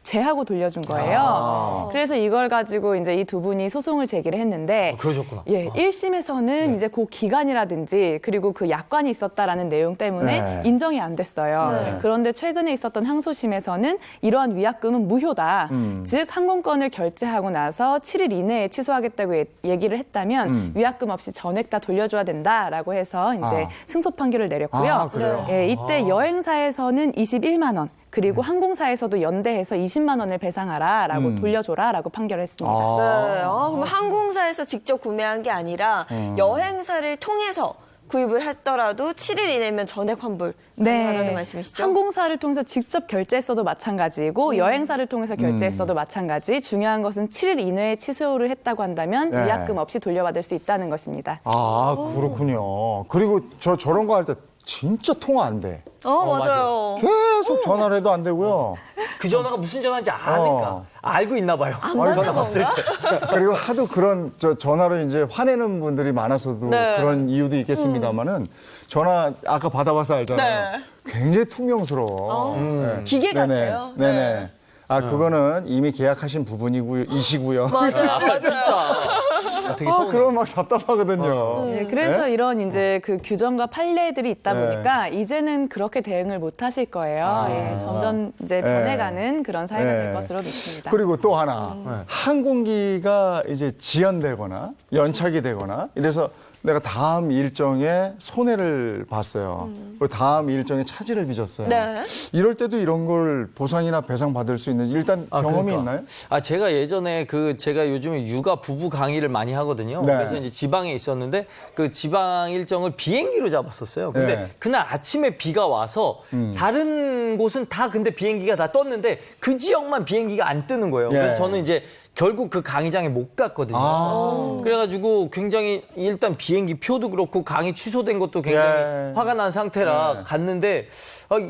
제하고 돌려준 거예요. 그래서 이걸 가지고 이제 이 두 분이 소송을 제기를 했는데 그러셨구나. 예, 1심에서는 이제 그 기간이라든지 그리고 그 약관이 있었다라는 내용 때문에 네. 인정이 안 됐어요. 네. 그런데 최근에 있었던 항소심에서는 이러한 위약금은 무효다. 즉 항공권을 결제하고 나서 7일 이내에 취소하겠다고 얘기를 했다면 위약금 없이 전액 다 돌려줘야 된다라고 해서 이제 승소 판결을 내렸고요. 아, 그래요? 예, 이때 여행사에서는 21만 원. 그리고 항공사에서도 연대해서 20만 원을 배상하라라고 돌려줘라라고 판결했습니다. 네. 그럼 항공사에서 직접 구매한 게 아니라 여행사를 통해서 구입을 했더라도 7일 이내면 전액 환불 가능하다는 말씀이시죠? 항공사를 통해서 직접 결제했어도 마찬가지고 여행사를 통해서 결제했어도 마찬가지. 중요한 것은 7일 이내에 취소를 했다고 한다면 네. 위약금 없이 돌려받을 수 있다는 것입니다. 아, 그렇군요. 그리고 저런 거 할 때 진짜 통화 안 돼. 맞아요. 계속 전화를 해도 안 되고요. 그 전화가 무슨 전화인지 아니까. 알고 있나 봐요. 전화 받을 때. 그리고 하도 그런 전화로 이제 화내는 분들이 많아서도 네. 그런 이유도 있겠습니다만은 전화 아까 받아봐서 알잖아요. 굉장히 퉁명스러워. 네. 기계 같아요. 네네. 네. 아, 그거는 이미 계약하신 부분이시고요. 맞아요. 진짜. 되게 서운해. 그럼 막 답답하거든요. 네, 그래서 네? 이런 이제 그 규정과 판례들이 있다 보니까 이제는 그렇게 대응을 못 하실 거예요. 예, 점점 이제 변해가는 그런 사회가 될 것으로 믿습니다. 그리고 또 하나, 항공기가 이제 지연되거나 연착이 되거나 이래서 내가 다음 일정에 손해를 봤어요. 그리고 다음 일정에 차질을 빚었어요. 네. 이럴 때도 이런 걸 보상이나 배상 받을 수 있는 일단 경험이 그러니까. 있나요? 제가 예전에 제가 요즘에 육아 부부 강의를 많이 하거든요. 네. 그래서 이제 지방에 있었는데 그 지방 일정을 비행기로 잡았었어요. 근데 네. 그날 아침에 비가 와서 다른 곳은 다 근데 비행기가 다 떴는데 그 지역만 비행기가 안 뜨는 거예요. 예. 그래서 저는 이제 결국 그 강의장에 못 갔거든요. 그래가지고 굉장히 일단 비행기 표도 그렇고 강의 취소된 것도 굉장히 예. 화가 난 상태라 갔는데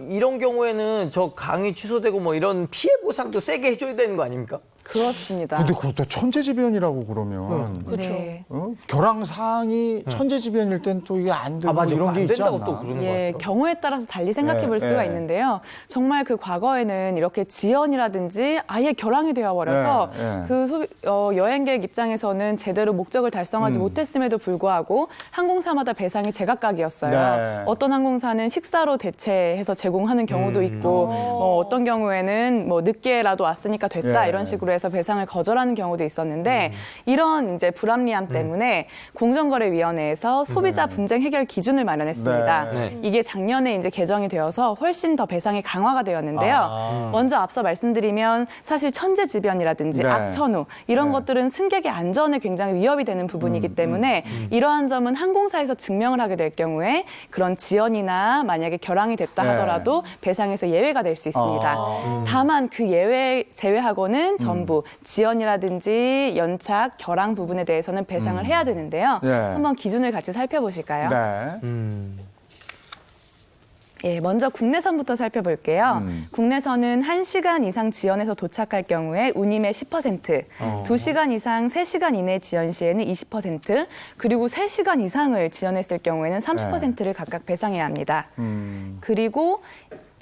이런 경우에는 저 강의 취소되고 뭐 이런 피해 보상도 세게 해줘야 되는 거 아닙니까? 그렇습니다. 근데 그것도 천재지변이라고 그러면. 그렇죠. 네. 결항사항이 천재지변일 땐 또 이게 안 되고 맞아. 이런 안 게 있지 된다고 않나? 또 그러는 거 예, 같아요. 경우에 따라서 달리 생각해 볼 네, 수가 네. 있는데요. 정말 그 과거에는 이렇게 지연이라든지 아예 결항이 되어버려서 네, 네. 그 여행객 입장에서는 제대로 목적을 달성하지 못했음에도 불구하고 항공사마다 배상이 제각각이었어요. 네. 어떤 항공사는 식사로 대체해서 제공하는 경우도 있고 어떤 경우에는 뭐 늦게라도 왔으니까 됐다 예. 이런 식으로 해서 배상을 거절하는 경우도 있었는데 이런 이제 불합리함 때문에 공정거래위원회에서 소비자 분쟁 해결 기준을 마련했습니다. 네. 이게 작년에 이제 개정이 되어서 훨씬 더 배상이 강화가 되었는데요. 먼저 앞서 말씀드리면 사실 천재지변이라든지 네. 악처 전후 이런 것들은 승객의 안전에 굉장히 위협이 되는 부분이기 때문에 이러한 점은 항공사에서 증명을 하게 될 경우에 그런 지연이나 만약에 결항이 됐다 네. 하더라도 배상에서 예외가 될 수 있습니다. 다만 그 제외하고는 전부 지연이라든지 연착, 결항 부분에 대해서는 배상을 해야 되는데요. 네. 한번 기준을 같이 살펴보실까요? 네. 예, 먼저 국내선부터 살펴볼게요. 국내선은 1시간 이상 지연해서 도착할 경우에 운임의 10%, 2시간 이상 3시간 이내 지연 시에는 20%, 그리고 3시간 이상을 지연했을 경우에는 30%를 각각 배상해야 합니다. 그리고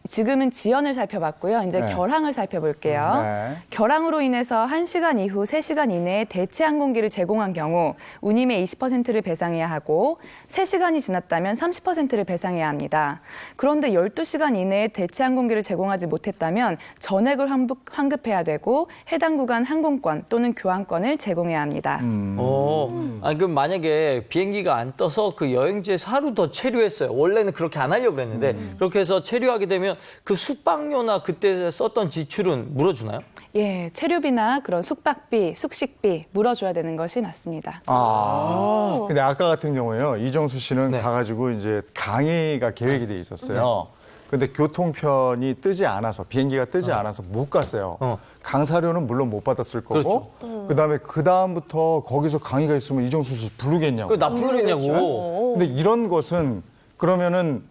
지금은 지연을 살펴봤고요. 이제 네. 결항을 살펴볼게요. 네. 결항으로 인해서 1시간 이후 3시간 이내에 대체 항공기를 제공한 경우 운임의 20%를 배상해야 하고 3시간이 지났다면 30%를 배상해야 합니다. 그런데 12시간 이내에 대체 항공기를 제공하지 못했다면 전액을 환급해야 되고 해당 구간 항공권 또는 교환권을 제공해야 합니다. 아니, 그럼 만약에 비행기가 안 떠서 그 여행지에서 하루 더 체류했어요. 원래는 그렇게 안 하려고 그랬는데 그렇게 해서 체류하게 되면 그 숙박료나 그때 썼던 지출은 물어주나요? 예, 체류비나 그런 숙박비, 숙식비 물어줘야 되는 것이 맞습니다. 근데 아까 같은 경우에요. 이정수 씨는 네. 가가지고 이제 강의가 계획이 돼 있었어요. 근데 교통편이 뜨지 않아서, 비행기가 뜨지 않아서 못 갔어요. 강사료는 물론 못 받았을 거고, 그다음에 그다음부터 거기서 강의가 있으면 이정수 씨 부르겠냐고. 그나 부르겠냐고. 근데 이런 것은 그러면은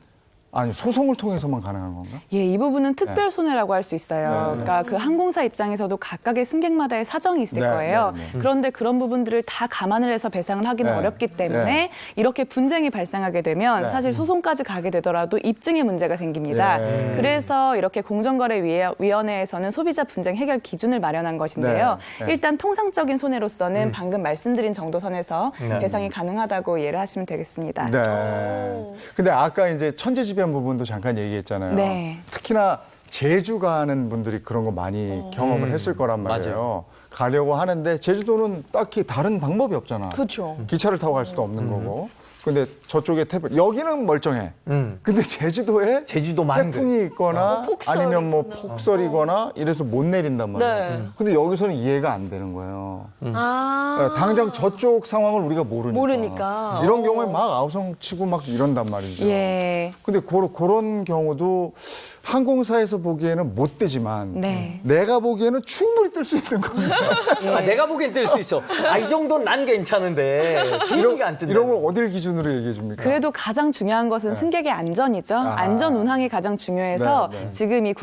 아니 소송을 통해서만 가능한 건가? 예, 이 부분은 특별 손해라고 할 수 있어요. 네. 그러니까 그 항공사 입장에서도 각각의 승객마다의 사정이 있을 네, 거예요. 네, 그런데 그런 부분들을 다 감안을 해서 배상을 하기는 네. 어렵기 때문에 네. 이렇게 분쟁이 발생하게 되면 네. 사실 소송까지 가게 되더라도 입증의 문제가 생깁니다. 네. 그래서 이렇게 공정거래위원회에서는 소비자 분쟁 해결 기준을 마련한 것인데요. 네. 네. 일단 통상적인 손해로서는 방금 말씀드린 정도 선에서 네. 배상이 가능하다고 이해를 하시면 되겠습니다. 네. 근데 아까 이제 천재지변 부분도 잠깐 얘기했잖아요. 네. 특히나 제주 가는 분들이 그런 거 많이 경험을 했을 거란 말이에요. 맞아요. 가려고 하는데 제주도는 딱히 다른 방법이 없잖아. 그렇죠. 기차를 타고 갈 수도 없는 거고. 근데 저쪽에 여기는 멀쩡해. 근데 제주도에 제주도만 태풍이 있거나 폭설이 아니면 뭐 있거나. 폭설이거나 이래서 못 내린단 말이에요. 네. 근데 여기서는 이해가 안 되는 거예요. 아. 당장 저쪽 상황을 우리가 모르니까. 이런 경우에 막 아우성 치고 막 이런단 말이죠. 예. 근데 그런 경우도 항공사에서 보기에는 못 되지만 네. 내가 보기에는 충분히 뜰 수 있는 겁니다. 아, 내가 보기엔 뜰 수 있어. 아, 이 정도는 난 괜찮은데 비행기가 안 뜬다. 이런 걸 어딜 기준으로 얘기해 줍니까? 그래도 가장 중요한 것은 승객의 안전이죠. 안전 운항이 가장 중요해서 네, 네. 지금 이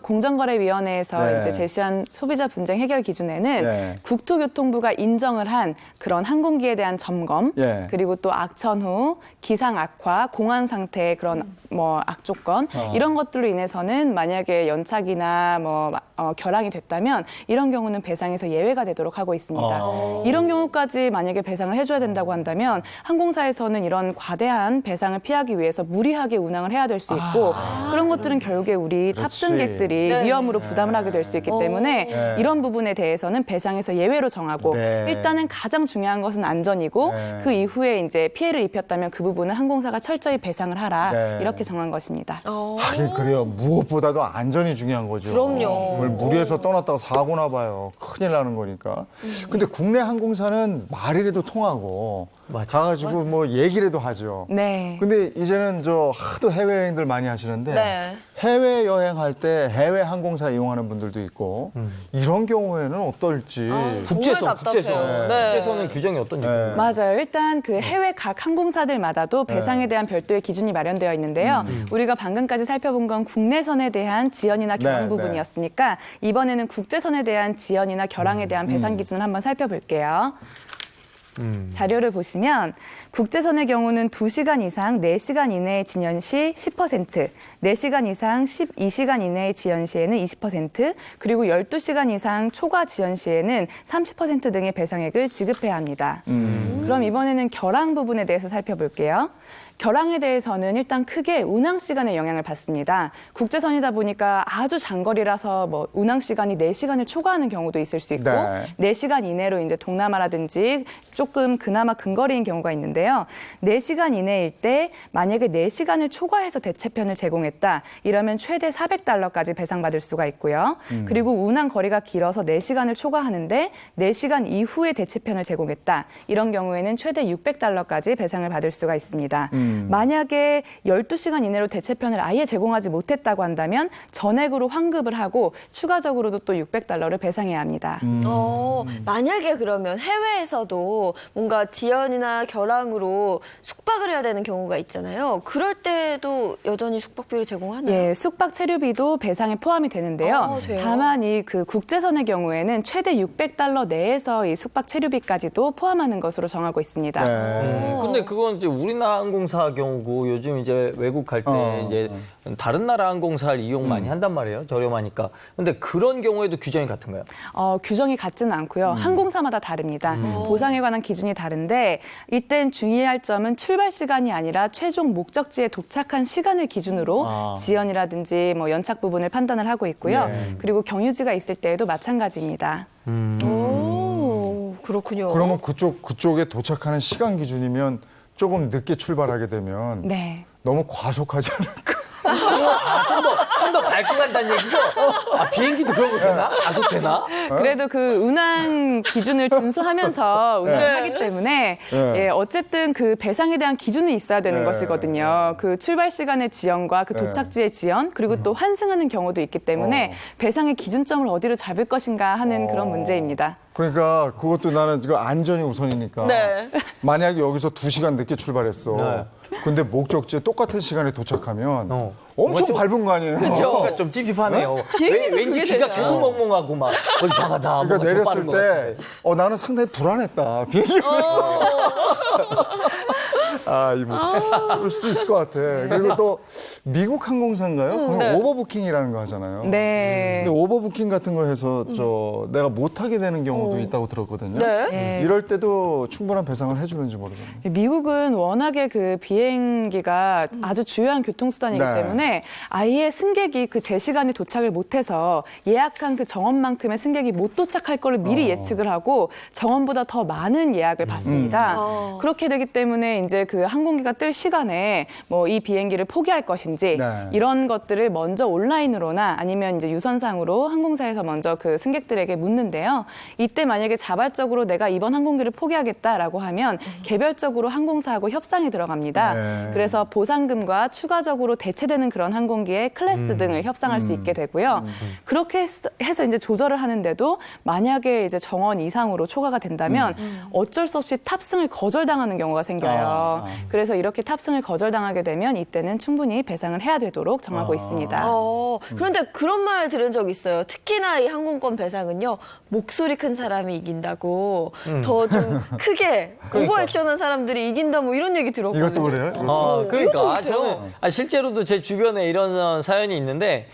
공정거래위원회에서 네. 이제 제시한 소비자 분쟁 해결 기준에는 네. 국토교통부가 인정을 한 그런 항공기에 대한 점검, 예. 그리고 또 악천 후, 기상 악화, 공안 상태의 그런 뭐 악조건 이런 것들로 인해서는 만약에 연착이나 뭐 결항이 됐다면 이런 경우는 배상에서 예외가 되도록 하고 있습니다. 이런 경우까지 만약에 배상을 해줘야 된다고 한다면 항공사에서는 이런 과대한 배상을 피하기 위해서 무리하게 운항을 해야 될 수 있고 그런 것들은 결국에 우리 그렇지. 탑승객들이 네. 위험으로 부담을 하게 될 수 있기 때문에 네. 이런 부분에 대해서는 배상에서 예외로 정하고 네. 일단은 가장 중요한 것은 안전이고 네. 그 이후에 이제 피해를 입혔다면 그 부분은 항공사가 철저히 배상을 하라 네. 이렇게 정한 것입니다. 하긴 그래요. 무엇보다도 안전이 중요한 거죠. 그럼요. 뭘 무리해서 떠났다가 사고나 봐요. 큰일 나는 거니까. 근데 국내 항공사는 말이라도 통하고 맞아. 가가지고 뭐 얘기라도 하죠. 네. 근데 이제는 저 하도 해외여행들 많이 하시는데 네. 해외여행할 때 해외 항공사 이용하는 분들도 있고 이런 경우에는 어떨지. 국제선, 정말 답답해요. 네. 국제선은 규정이 어떤지. 네. 맞아요. 일단 그 해외 각 항공사들마다도 배상에 대한 별도의 기준이 마련되어 있는데요. 우리가 방금까지 살펴본 건 국내선에 대한 지연이나 결항 네, 부분이었으니까 이번에는 국제선에 대한 지연이나 결항에 대한 배상 기준을 한번 살펴볼게요. 자료를 보시면 국제선의 경우는 2시간 이상 4시간 이내의 지연 시 10%, 4시간 이상 12시간 이내의 지연 시에는 20%, 그리고 12시간 이상 초과 지연 시에는 30% 등의 배상액을 지급해야 합니다. 그럼 이번에는 결항 부분에 대해서 살펴볼게요. 결항에 대해서는 일단 크게 운항 시간에 영향을 받습니다. 국제선이다 보니까 아주 장거리라서 뭐 운항 시간이 4시간을 초과하는 경우도 있을 수 있고 네. 4시간 이내로 이제 동남아라든지 조금 그나마 근거리인 경우가 있는데요. 4시간 이내일 때 만약에 4시간을 초과해서 대체편을 제공했다. 이러면 최대 $400까지 배상받을 수가 있고요. 그리고 운항 거리가 길어서 4시간을 초과하는데 4시간 이후에 대체편을 제공했다. 이런 경우에는 최대 $600까지 배상을 받을 수가 있습니다. 만약에 12시간 이내로 대체편을 아예 제공하지 못했다고 한다면 전액으로 환급을 하고 추가적으로도 또 $600를 배상해야 합니다. 만약에 그러면 해외에서도 뭔가 지연이나 결항으로 숙박을 해야 되는 경우가 있잖아요. 그럴 때도 여전히 숙박비를 제공하나요? 예, 숙박 체류비도 배상에 포함이 되는데요. 돼요? 다만 이 그 국제선의 경우에는 최대 $600 내에서 이 숙박 체류비까지도 포함하는 것으로 정하고 있습니다. 네. 근데 그건 이제 우리나라 항공사 경우고 요즘 이제 외국 갈 때 이제 다른 나라 항공사를 이용 많이 한단 말이에요. 저렴하니까. 근데 그런 경우에도 규정이 같은가요? 규정이 같지는 않고요. 항공사마다 다릅니다. 보상에 관한 기준이 다른데 이땐 주의할 점은 출발 시간이 아니라 최종 목적지에 도착한 시간을 기준으로 지연이라든지 뭐 연착 부분을 판단을 하고 있고요. 네. 그리고 경유지가 있을 때에도 마찬가지입니다. 오, 그렇군요. 그러면 그쪽에 도착하는 시간 기준이면 조금 늦게 출발하게 되면 네. 너무 과속하지 않을까? 좀 더 밟고 간다는 얘기죠? 비행기도 그런 거 되나? 가속되나? 그래도 그 운항 기준을 준수하면서 운항을 하기 때문에 예, 어쨌든 그 배상에 대한 기준이 있어야 되는 것이거든요. 그 출발 시간의 지연과 그 도착지의 지연 그리고 또 환승하는 경우도 있기 때문에 배상의 기준점을 어디로 잡을 것인가 하는 그런 문제입니다. 그러니까 그것도 나는 지금 안전이 우선이니까. 네. 만약에 여기서 2시간 늦게 출발했어. 네. 근데 목적지에 똑같은 시간에 도착하면 어. 엄청 좀- 밟은 거 아니에요? 뭔가 좀 찝찝하네요. 왠지 귀가 계속 멍멍하고 막 이상하다. 그러니까 뭐가 더 내렸을 빠른 것 때 같아. 나는 상당히 불안했다. 비행기 그럴 수도 있을 것 같아. 그리고 또 미국 항공사인가요? 거기 오버부킹이라는 거 하잖아요. 네. 근데 오버부킹 같은 거 해서 내가 못하게 되는 경우도 있다고 들었거든요. 네. 네. 이럴 때도 충분한 배상을 해주는지 모르겠네요. 미국은 워낙에 그 비행기가 아주 주요한 교통수단이기 네. 때문에 아예 승객이 그 제 시간에 도착을 못해서 예약한 그 정원만큼의 승객이 못 도착할 거를 미리 예측을 하고 정원보다 더 많은 예약을 받습니다. 그렇게 되기 때문에 이제 그 항공기가 뜰 시간에 뭐 이 비행기를 포기할 것인지 네. 이런 것들을 먼저 온라인으로나 아니면 이제 유선상으로 항공사에서 먼저 그 승객들에게 묻는데요. 이때 만약에 자발적으로 내가 이번 항공기를 포기하겠다라고 하면 개별적으로 항공사하고 협상이 들어갑니다. 네. 그래서 보상금과 추가적으로 대체되는 그런 항공기의 클래스 등을 협상할 수 있게 되고요. 그렇게 해서 이제 조절을 하는데도 만약에 이제 정원 이상으로 초과가 된다면 어쩔 수 없이 탑승을 거절당하는 경우가 생겨요. 그래서 이렇게 탑승을 거절당하게 되면 이때는 충분히 배상을 해야 되도록 정하고 있습니다. 그런데 그런 말 들은 적 있어요. 특히나 이 항공권 배상은요. 목소리 큰 사람이 이긴다고 더 좀 크게 오버액션한 사람들이 이긴다 뭐 이런 얘기 들었거든요. 이것도 그래요? 그러니까 저는 실제로도 제 주변에 이런 사연이 있는데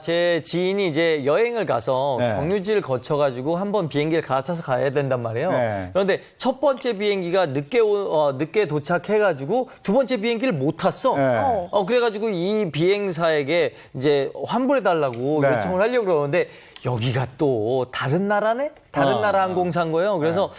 제 지인이 이제 여행을 가서 네. 경유지를 거쳐가지고 한번 비행기를 갈아타서 가야 된단 말이에요. 네. 그런데 첫 번째 비행기가 늦게 도착해가지고 두 번째 비행기를 못 탔어. 네. 그래가지고 이 비행사에게 이제 환불해달라고 네. 요청을 하려고 그러는데 여기가 또 다른 나라네? 다른 나라 항공사인 거예요. 그래서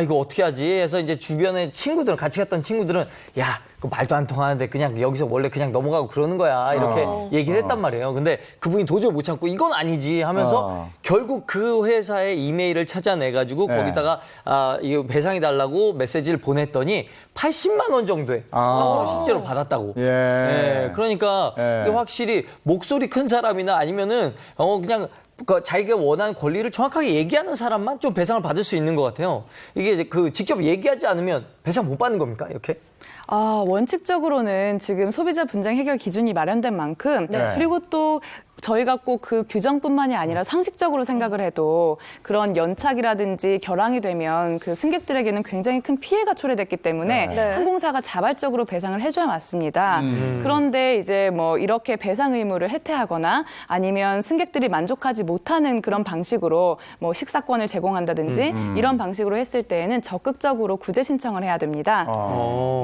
이거 어떻게 하지? 해서 이제 주변에 친구들은 같이 갔던 친구들은 야, 그 말도 안 통하는데 그냥 여기서 원래 그냥 넘어가고 그러는 거야. 이렇게 얘기를 했단 말이에요. 근데 그분이 도저히 못 참고 이건 아니지 하면서 결국 그 회사의 이메일을 찾아내가지고 네. 거기다가 이거 배상해 달라고 메시지를 보냈더니 80만 원 정도의 환불을 실제로 받았다고. 예. 그러니까 이게 확실히 목소리 큰 사람이나 아니면은 그냥 자기가 원하는 권리를 정확하게 얘기하는 사람만 좀 배상을 받을 수 있는 것 같아요. 이게 이제 직접 얘기하지 않으면 배상 못 받는 겁니까? 이렇게? 원칙적으로는 지금 소비자 분쟁 해결 기준이 마련된 만큼 네. 그리고 또 저희가 꼭 그 규정뿐만이 아니라 상식적으로 생각을 해도 그런 연착이라든지 결항이 되면 그 승객들에게는 굉장히 큰 피해가 초래됐기 때문에 네. 항공사가 자발적으로 배상을 해줘야 맞습니다. 그런데 이제 뭐 이렇게 배상 의무를 해태하거나 아니면 승객들이 만족하지 못하는 그런 방식으로 뭐 식사권을 제공한다든지 이런 방식으로 했을 때에는 적극적으로 구제 신청을 해야 됩니다.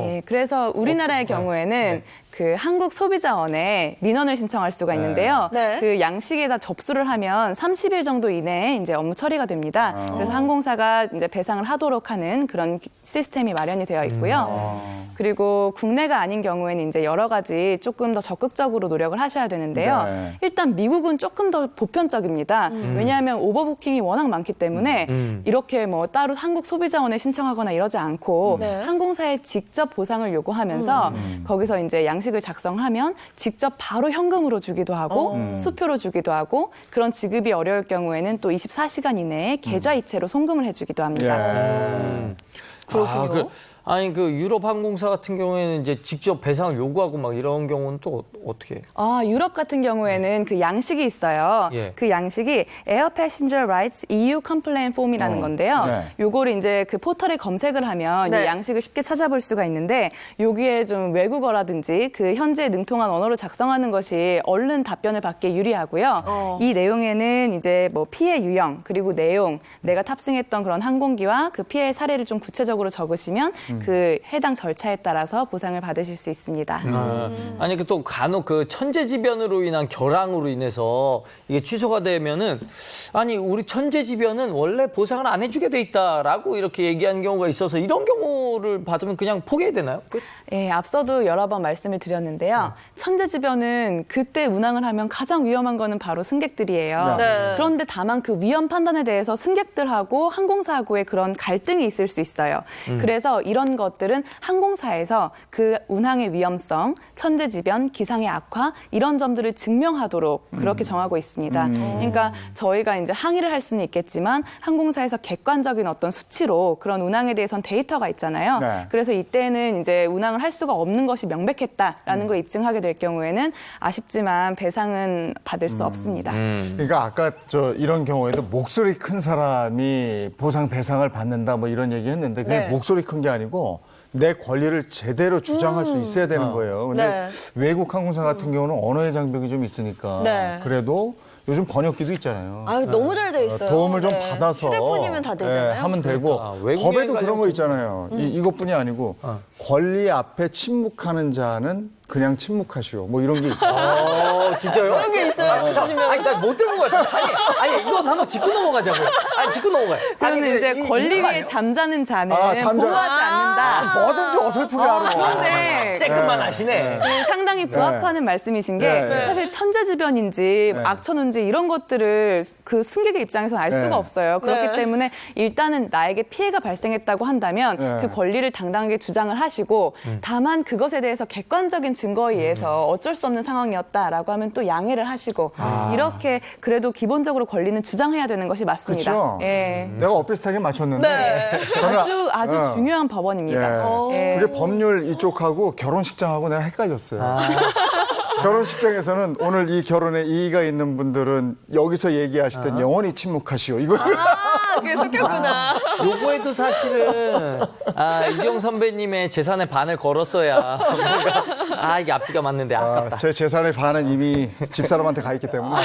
네, 그래서 우리나라의 경우에는 그 한국소비자원에 민원을 신청할 수가 있는데요. 네. 그 양식에다 접수를 하면 30일 정도 이내에 이제 업무 처리가 됩니다. 그래서 항공사가 이제 배상을 하도록 하는 그런 시스템이 마련이 되어 있고요. 그리고 국내가 아닌 경우에는 이제 여러 가지 조금 더 적극적으로 노력을 하셔야 되는데요. 네. 일단 미국은 조금 더 보편적입니다. 왜냐하면 오버부킹이 워낙 많기 때문에 이렇게 뭐 따로 한국소비자원에 신청하거나 이러지 않고 네. 항공사에 직접 보상을 요구하면서 거기서 이제 양식을 작성하면 직접 바로 현금으로 주기도 하고 수표로 주기도 하고 그런 지급이 어려울 경우에는 또 24시간 이내에 계좌이체로 송금을 해주기도 합니다. 그렇군요. 아니 그 유럽 항공사 같은 경우에는 이제 직접 배상을 요구하고 막 이런 경우는 또 어떻게 해요? 유럽 같은 경우에는 그 양식이 있어요. 예. 그 양식이 Air Passenger Rights EU Complaint Form이라는 건데요. 네. 요거를 이제 그 포털에 검색을 하면 네. 이 양식을 쉽게 찾아볼 수가 있는데 여기에 좀 외국어라든지 그 현재 능통한 언어로 작성하는 것이 얼른 답변을 받기에 유리하고요. 이 내용에는 이제 뭐 피해 유형 그리고 내용, 내가 탑승했던 그런 항공기와 그 피해 사례를 좀 구체적으로 적으시면 그 해당 절차에 따라서 보상을 받으실 수 있습니다. 아니 그 또 간혹 그 천재지변으로 인한 결항으로 인해서 이게 취소가 되면은 아니 우리 천재지변은 원래 보상을 안 해주게 돼 있다라고 이렇게 얘기한 경우가 있어서 이런 경우를 받으면 그냥 포기해야 되나요? 예, 앞서도 여러 번 말씀을 드렸는데요. 천재지변은 그때 운항을 하면 가장 위험한 거는 바로 승객들이에요. 네. 그런데 다만 그 위험 판단에 대해서 승객들하고 항공사하고의 그런 갈등이 있을 수 있어요. 그래서 이런 것들은 항공사에서 그 운항의 위험성, 천재지변, 기상의 악화 이런 점들을 증명하도록 그렇게 정하고 있습니다. 그러니까 저희가 이제 항의를 할 수는 있겠지만 항공사에서 객관적인 어떤 수치로 그런 운항에 대해서는 데이터가 있잖아요. 네. 그래서 이때는 이제 운항을 할 수가 없는 것이 명백했다라는 걸 입증하게 될 경우에는 아쉽지만 배상은 받을 수 없습니다. 그러니까 아까 이런 경우에도 목소리 큰 사람이 보상 배상을 받는다 뭐 이런 얘기 했는데 그게 네. 목소리 큰 게 아니고 내 권리를 제대로 주장할 수 있어야 되는 거예요. 근데 네. 외국 항공사 같은 경우는 언어의 장벽이 좀 있으니까 네. 그래도 요즘 번역기도 있잖아요. 아유, 너무 잘 돼 있어요. 도움을 좀 네. 받아서 휴대폰이면 다 되잖아요. 하면 되고 외국 법에도 여행 그런 거 가려고- 있잖아요. 이것뿐이 아니고 권리 앞에 침묵하는 자는 그냥 침묵하시오. 뭐 이런 게 있어요. 진짜요? 그런 게 있어요. 아니 나 못 들은 것 같아. 아니 이건 한번 짚고 넘어가자고. 아니 짚고 넘어가요. 그러면 아니, 이제 이- 권리 이거 위에 아니에요? 잠자는 자는 잠자는- 보호하지 않는다. 뭐든지 어설프게 하러. 그런데 쬐끔만 아시네. 상당히 부합하는 말씀이신 게 네. 사실 천재지변인지 네. 악천후인지 이런 것들을 그 승객의 입장에서는 알 수가 네. 없어요. 그렇기 네. 때문에 일단은 나에게 피해가 발생했다고 한다면 네. 그 권리를 당당하게 주장을 하시고 다만 그것에 대해서 객관적인 증거에 의해서 어쩔 수 없는 상황이었다라고 하면 또 양해를 하시고 이렇게 그래도 기본적으로 권리는 주장해야 되는 것이 맞습니다. 그렇죠. 예. 내가 엇비슷하게 맞췄는데 네. 저는 아주 어. 중요한 법원입니다. 예. 예. 그게 법률 이쪽하고 결혼식장하고 내가 헷갈렸어요. 결혼식장에서는 오늘 이 결혼에 이의가 있는 분들은 여기서 얘기하시던 영원히 침묵하시오. 이거 그게 섞였구나. 요거에도 사실은 이경 선배님의 재산의 반을 걸었어야 뭔가 이게 앞뒤가 맞는데 아깝다. 제 재산의 반은 이미 집사람한테 가 있기 때문에.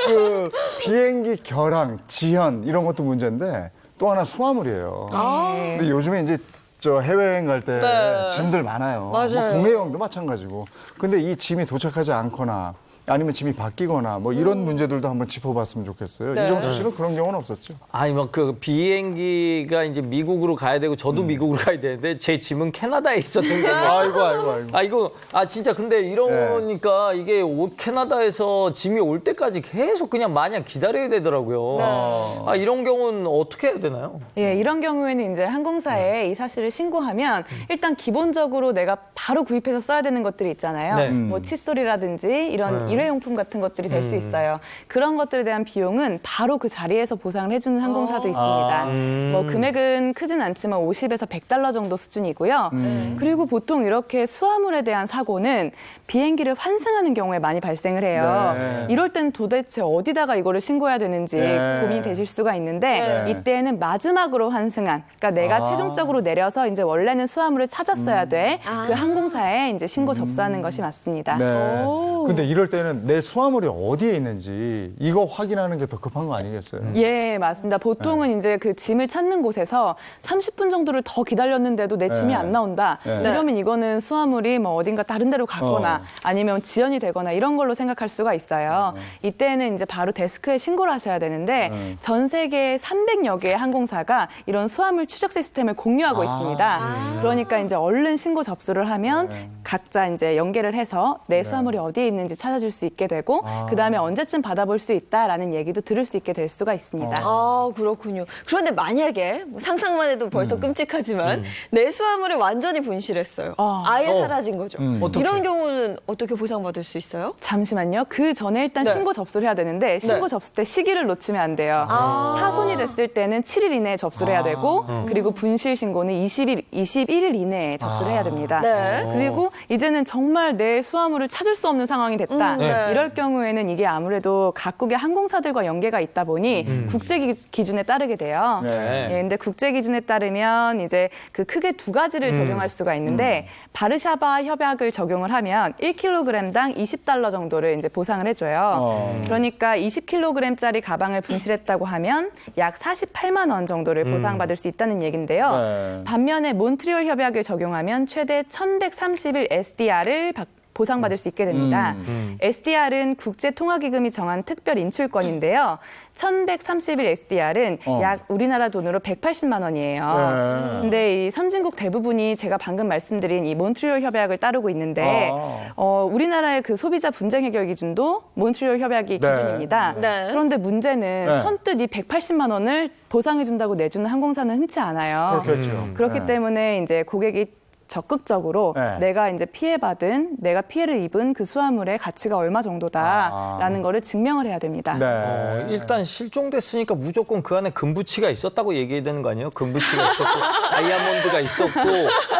그 비행기 결항, 지연 이런 것도 문제인데 또 하나 수화물이에요. 근데 요즘에 이제 해외여행 갈 때 네. 짐들 많아요. 맞아요. 뭐 국내 여행도 마찬가지고. 근데 이 짐이 도착하지 않거나 아니면 짐이 바뀌거나 뭐 이런 문제들도 한번 짚어봤으면 좋겠어요. 네. 이정수 씨는 그런 경우는 없었죠? 아니 뭐 그 비행기가 이제 미국으로 가야 되고 저도 미국으로 가야 되는데 제 짐은 캐나다에 있었던 경우. 아이고. 진짜 근데 이러니까 이게 캐나다에서 짐이 올 때까지 계속 그냥 마냥 기다려야 되더라고요. 이런 경우는 어떻게 해야 되나요? 예, 이런 경우에는 이제 항공사에 이 사실을 신고하면 일단 기본적으로 내가 바로 구입해서 써야 되는 것들이 있잖아요. 네. 뭐 칫솔이라든지 이런 일회용품 같은 것들이 될 수 있어요. 그런 것들에 대한 비용은 바로 그 자리에서 보상을 해주는 항공사도 있습니다. 뭐 금액은 크진 않지만 50에서 $100 정도 수준이고요. 그리고 보통 이렇게 수화물에 대한 사고는 비행기를 환승하는 경우에 많이 발생을 해요. 네. 이럴 땐 도대체 어디다가 이거를 신고해야 되는지 네. 고민이 되실 수가 있는데 네. 이때는 마지막으로 환승한, 그러니까 내가 최종적으로 내려서 이제 원래는 수화물을 찾았어야 될 그 항공사에 이제 신고 접수하는 것이 맞습니다. 네. 근데 이럴 때 때는 내 수화물이 어디에 있는지 이거 확인하는 게 더 급한 거 아니겠어요? 예, 맞습니다. 보통은 이제 그 짐을 찾는 곳에서 30분 정도를 더 기다렸는데도 내 짐이 네. 안 나온다. 네. 이러면 이거는 수화물이 뭐 어딘가 다른 데로 갔거나 아니면 지연이 되거나 이런 걸로 생각할 수가 있어요. 이때는 이제 바로 데스크에 신고를 하셔야 되는데 전 세계 300여 개의 항공사가 이런 수화물 추적 시스템을 공유하고 있습니다. 그러니까 이제 얼른 신고 접수를 하면 각자 이제 연계를 해서 내 수화물이 어디에 있는지 찾아줄 수 있게 되고 그다음에 언제쯤 받아볼 수 있다라는 얘기도 들을 수 있게 될 수가 있습니다. 아, 그렇군요. 그런데 만약에 뭐 상상만 해도 벌써 끔찍하지만 내 수화물을 완전히 분실했어요. 아예 사라진 거죠. 이런 경우는 어떻게 보상받을 수 있어요? 잠시만요. 그 전에 일단 네. 신고 접수를 해야 되는데 신고 접수 때 시기를 놓치면 안 돼요. 파손이 됐을 때는 7일 이내에 접수를 해야 되고 그리고 분실 신고는 21일 이내에 접수를 해야 됩니다. 네. 그리고 이제는 정말 내 수화물을 찾을 수 없는 상황이 됐다. 네. 이럴 경우에는 이게 아무래도 각국의 항공사들과 연계가 있다 보니 국제 기준에 따르게 돼요. 네. 예, 근데 국제 기준에 따르면 이제 그 크게 두 가지를 적용할 수가 있는데 바르샤바 협약을 적용을 하면 1kg당 $20 정도를 이제 보상을 해줘요. 그러니까 20kg짜리 가방을 분실했다고 하면 약 48만 원 정도를 보상받을 수 있다는 얘긴데요. 네. 반면에 몬트리올 협약을 적용하면 최대 1131 SDR을 보상받을 수 있게 됩니다. SDR은 국제통화기금이 정한 특별 인출권인데요. 1131 SDR은 약 우리나라 돈으로 180만 원이에요. 근데 이 선진국 대부분이 제가 방금 말씀드린 이 몬트리올 협약을 따르고 있는데 우리나라의 그 소비자 분쟁 해결 기준도 몬트리올 협약이 기준입니다. 네. 그런데 문제는 선뜻 이 180만 원을 보상해 준다고 내주는 항공사는 흔치 않아요. 그렇겠죠. 그렇기 때문에 이제 고객이 적극적으로 내가 이제 내가 피해를 입은 그 수화물의 가치가 얼마 정도다라는 거를 증명을 해야 됩니다. 네. 일단 실종됐으니까 무조건 그 안에 금부치가 있었다고 얘기해야 되는 거 아니에요? 금부치가 있었고 다이아몬드가 있었고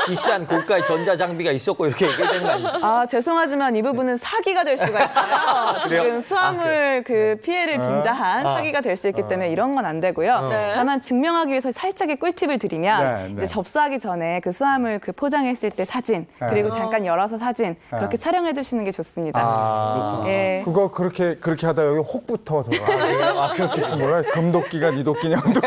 비싼 고가의 전자장비가 있었고 이렇게 얘기해야 되는 거 아니에요? 아, 죄송하지만 이 부분은 사기가 될 수가 있어요. 그래요? 지금 수화물 그 피해를 빙자한 사기가 될 수 있기 때문에 이런 건 안 되고요. 다만 증명하기 위해서 살짝의 꿀팁을 드리면 이제 접수하기 전에 그 수화물 그 포장했을 때 사진 그리고 잠깐 열어서 사진 그렇게 촬영해 두시는 게 좋습니다. 예. 그거 그렇게 하다 여기 혹부터 들어가. 그렇게 뭐라 금도끼가 니 도끼냐 은도끼.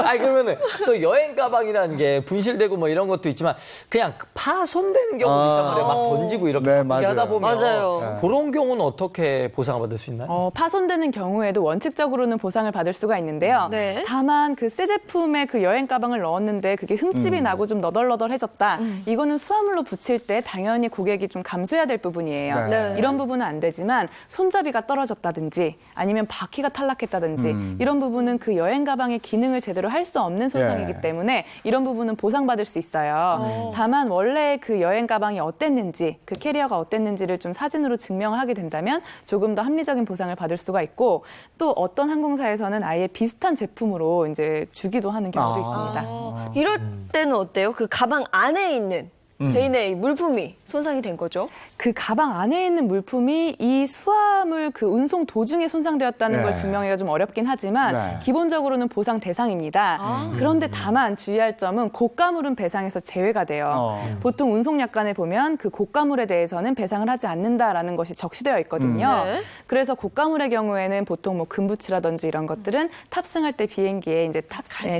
아니 그러면은 또 여행 가방이라는 게 분실되고 뭐 이런 것도 있지만 그냥 파손되는 경우도 있단 말이에요. 막 던지고 이렇게 네, 바쁘게 하다 맞아요. 보면 맞아요. 그런 경우는 어떻게 보상을 받을 수 있나요? 파손되는 경우에도 원칙적으로는 보상을 받을 수가 있는데요. 네. 다만 그 새 제품에 그 여행 가방을 넣었는데 그게 흠집이 나고 좀 너덜너덜해졌다. 이거는 수화물로 붙일 때 당연히 고객이 좀 감수해야 될 부분이에요. 네. 이런 부분은 안 되지만 손잡이가 떨어졌다든지 아니면 바퀴가 탈락했다든지 이런 부분은 그 여행 가방의 기능을 제대로 할 수 없는 손상이기 때문에 이런 부분은 보상받을 수 있어요. 다만 원래 그 여행 가방이 어땠는지 그 캐리어가 어땠는지를 좀 사진으로 증명을 하게 된다면 조금 더 합리적인 보상을 받을 수가 있고 또 어떤 항공사에서는 아예 비슷한 제품으로 이제 주기도 하는 경우도 있습니다. 이럴 때는 어때요? 그 가방 안에 있는 개인의 이 물품이 손상이 된 거죠? 그 가방 안에 있는 물품이 이 수화물 그 운송 도중에 손상되었다는 걸 증명하기가 좀 어렵긴 하지만 기본적으로는 보상 대상입니다. 그런데 다만 주의할 점은 고가물은 배상에서 제외가 돼요. 보통 운송약관에 보면 그 고가물에 대해서는 배상을 하지 않는다라는 것이 적시되어 있거든요. 그래서 고가물의 경우에는 보통 뭐 금부치라든지 이런 것들은 탑승할 때 비행기에 이제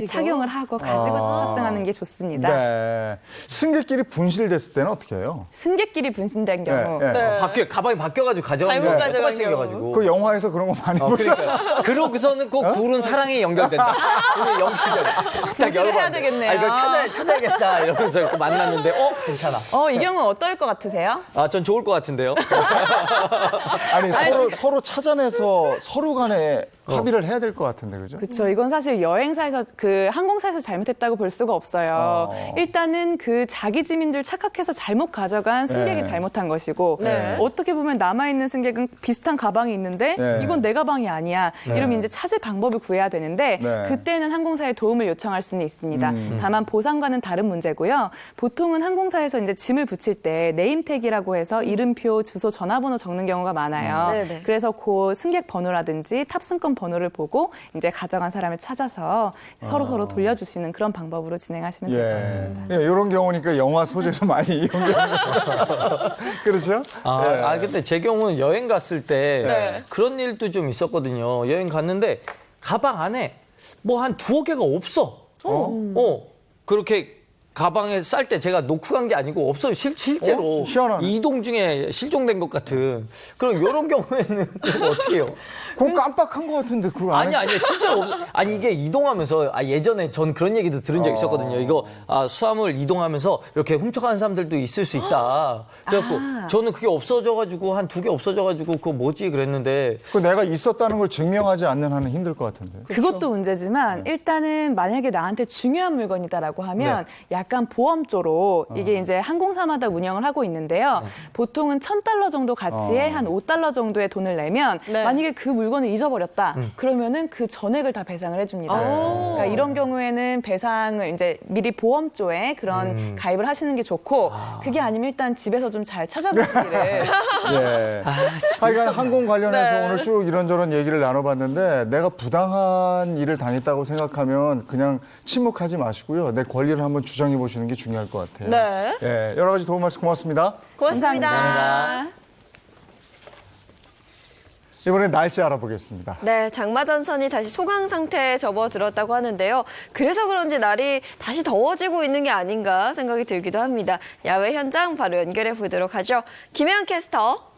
착용을 하고 가지고 탑승하는 게 좋습니다. 네. 승객끼리 분실됐을 때는 어떻게 해요? 승객끼리 분신된 경우 가방이 바뀌어가지고 가져간 잘못 거예요. 가져간 똑같이 생겨가지고. 그 영화에서 그런 거 많이 보죠. 그러니까. 그러고서는 꼭 둘은 사랑이 연결된다. 둘이 연결돼. 딱 열어봐. 해야 되겠네요. 이걸 찾아야겠다. 이러면서 이렇게 만났는데, 괜찮아. 이 경우 어떨 것 같으세요? 전 좋을 것 같은데요. 아니 서로 찾아내서 서로 간에 합의를 해야 될 것 같은데 그죠? 그렇죠. 이건 사실 여행사에서 그 항공사에서 잘못했다고 볼 수가 없어요. 일단은 그 자기 짐인 줄 착각해서 잘못 가져간 승객이 잘못한 것이고 어떻게 보면 남아있는 승객은 비슷한 가방이 있는데 이건 내 가방이 아니야. 이러면 이제 찾을 방법을 구해야 되는데 그때는 항공사에 도움을 요청할 수는 있습니다. 다만 보상과는 다른 문제고요. 보통은 항공사에서 이제 짐을 붙일 때 네임택이라고 해서 이름표, 주소, 전화번호 적는 경우가 많아요. 그래서 그 승객 번호라든지 탑승권 번호를 보고 이제 가져간 사람을 찾아서 서로 돌려주시는 그런 방법으로 진행하시면 될 것 같습니다. 이런 경우니까 영화 소재 관광지에서 많이 이용해요. 그렇죠? 예. 근데 제 경우는 여행 갔을 때 네. 그런 일도 좀 있었거든요. 여행 갔는데 가방 안에 뭐 한 2어 개가 없어. 그렇게 가방에 쌀 때 제가 놓고 간 게 아니고 없어요. 실제로 희한하네. 이동 중에 실종된 것 같은. 그럼 이런 경우에는 어떻게 해요? 그건 깜빡한 것 같은데 그거 아니 진짜로 아니 이게 이동하면서 예전에 전 그런 얘기도 들은 적 있었거든요. 이거 수화물 이동하면서 이렇게 훔쳐가는 사람들도 있을 수 있다. 그래갖고 저는 그게 없어져가지고 한 2개 없어져가지고 그거 뭐지 그랬는데 그 내가 있었다는 걸 증명하지 않는 한은 힘들 것 같은데. 그것도 문제지만 일단은 만약에 나한테 중요한 물건이다라고 하면 약간 보험조로 이게 이제 항공사마다 운영을 하고 있는데요. 보통은 $1,000 정도 가치에 한 $5 정도의 돈을 내면 네. 만약에 그 물건을 잊어버렸다. 그러면은 그 전액을 다 배상을 해줍니다. 그러니까 이런 경우에는 배상을 이제 미리 보험조에 그런 가입을 하시는 게 좋고 그게 아니면 일단 집에서 좀 잘 찾아보시기를. 예. 하여간 항공 관련해서 네. 오늘 쭉 이런저런 얘기를 나눠봤는데 내가 부당한 일을 당했다고 생각하면 그냥 침묵하지 마시고요. 내 권리를 한번 주장해 보시는 게 중요할 것 같아요. 네. 예, 여러 가지 도움 말씀 고맙습니다. 고맙습니다. 감사합니다. 이번엔 날씨 알아보겠습니다. 네, 장마전선이 다시 소강 상태에 접어들었다고 하는데요. 그래서 그런지 날이 다시 더워지고 있는 게 아닌가 생각이 들기도 합니다. 야외 현장 바로 연결해 보도록 하죠. 김혜연 캐스터.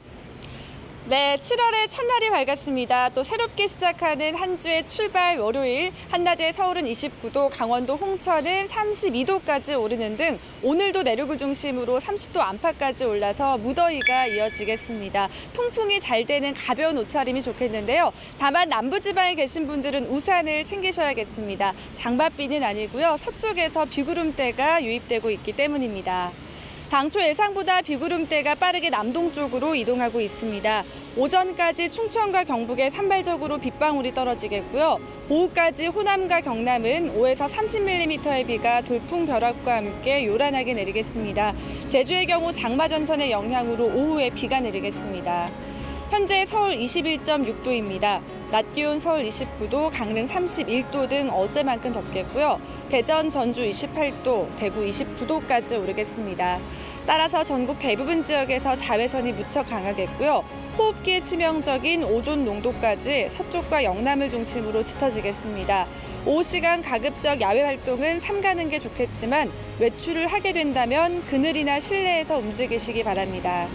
네, 7월의 첫날이 밝았습니다. 또 새롭게 시작하는 한 주의 출발 월요일, 한낮에 서울은 29도, 강원도 홍천은 32도까지 오르는 등 오늘도 내륙을 중심으로 30도 안팎까지 올라서 무더위가 이어지겠습니다. 통풍이 잘 되는 가벼운 옷차림이 좋겠는데요. 다만 남부지방에 계신 분들은 우산을 챙기셔야겠습니다. 장맛비는 아니고요. 서쪽에서 비구름대가 유입되고 있기 때문입니다. 당초 예상보다 비구름대가 빠르게 남동쪽으로 이동하고 있습니다. 오전까지 충청과 경북에 산발적으로 빗방울이 떨어지겠고요. 오후까지 호남과 경남은 5에서 30mm의 비가 돌풍 벼락과 함께 요란하게 내리겠습니다. 제주의 경우 장마전선의 영향으로 오후에 비가 내리겠습니다. 현재 서울 21.6도입니다. 낮 기온 서울 29도, 강릉 31도 등 어제만큼 덥겠고요. 대전, 전주 28도, 대구 29도까지 오르겠습니다. 따라서 전국 대부분 지역에서 자외선이 무척 강하겠고요. 호흡기에 치명적인 오존 농도까지 서쪽과 영남을 중심으로 짙어지겠습니다. 오후 시간 가급적 야외 활동은 삼가는 게 좋겠지만 외출을 하게 된다면 그늘이나 실내에서 움직이시기 바랍니다.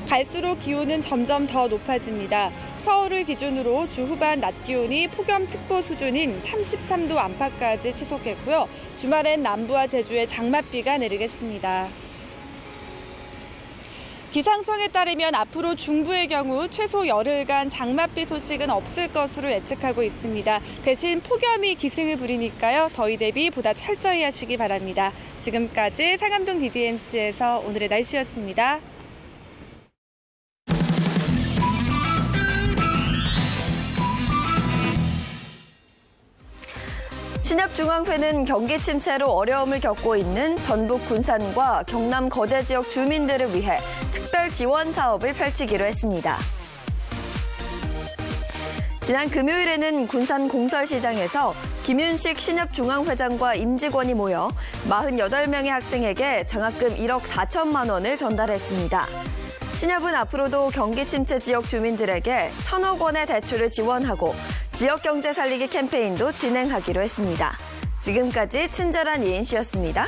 갈수록 기온은 점점 더 높아집니다. 서울을 기준으로 주 후반 낮 기온이 폭염특보 수준인 33도 안팎까지 치솟겠고요. 주말엔 남부와 제주에 장맛비가 내리겠습니다. 기상청에 따르면 앞으로 중부의 경우 최소 열흘간 장맛비 소식은 없을 것으로 예측하고 있습니다. 대신 폭염이 기승을 부리니까요. 더위 대비 보다 철저히 하시기 바랍니다. 지금까지 상암동 DDMC에서 오늘의 날씨였습니다. 신협중앙회는 경기 침체로 어려움을 겪고 있는 전북 군산과 경남 거제 지역 주민들을 위해 특별 지원 사업을 펼치기로 했습니다. 지난 금요일에는 군산 공설시장에서 김윤식 신협중앙회장과 임직원이 모여 48명의 학생에게 장학금 1억 4천만 원을 전달했습니다. 신협은 앞으로도 경기 침체 지역 주민들에게 1,000억 원의 대출을 지원하고 지역 경제 살리기 캠페인도 진행하기로 했습니다. 지금까지 친절한 이인씨였습니다.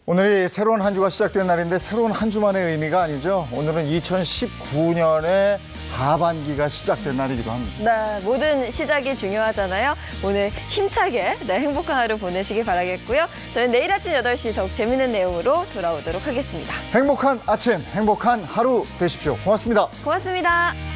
오늘이 새로운 한 주가 시작된 날인데 새로운 한 주만의 의미가 아니죠. 오늘은 2019년의 하반기가 시작된 날이기도 합니다. 네, 모든 시작이 중요하잖아요. 오늘 힘차게 행복한 하루 보내시길 바라겠고요. 저는 내일 아침 8시 더욱 재밌는 내용으로 돌아오도록 하겠습니다. 행복한 아침, 행복한 하루 되십시오. 고맙습니다. 고맙습니다.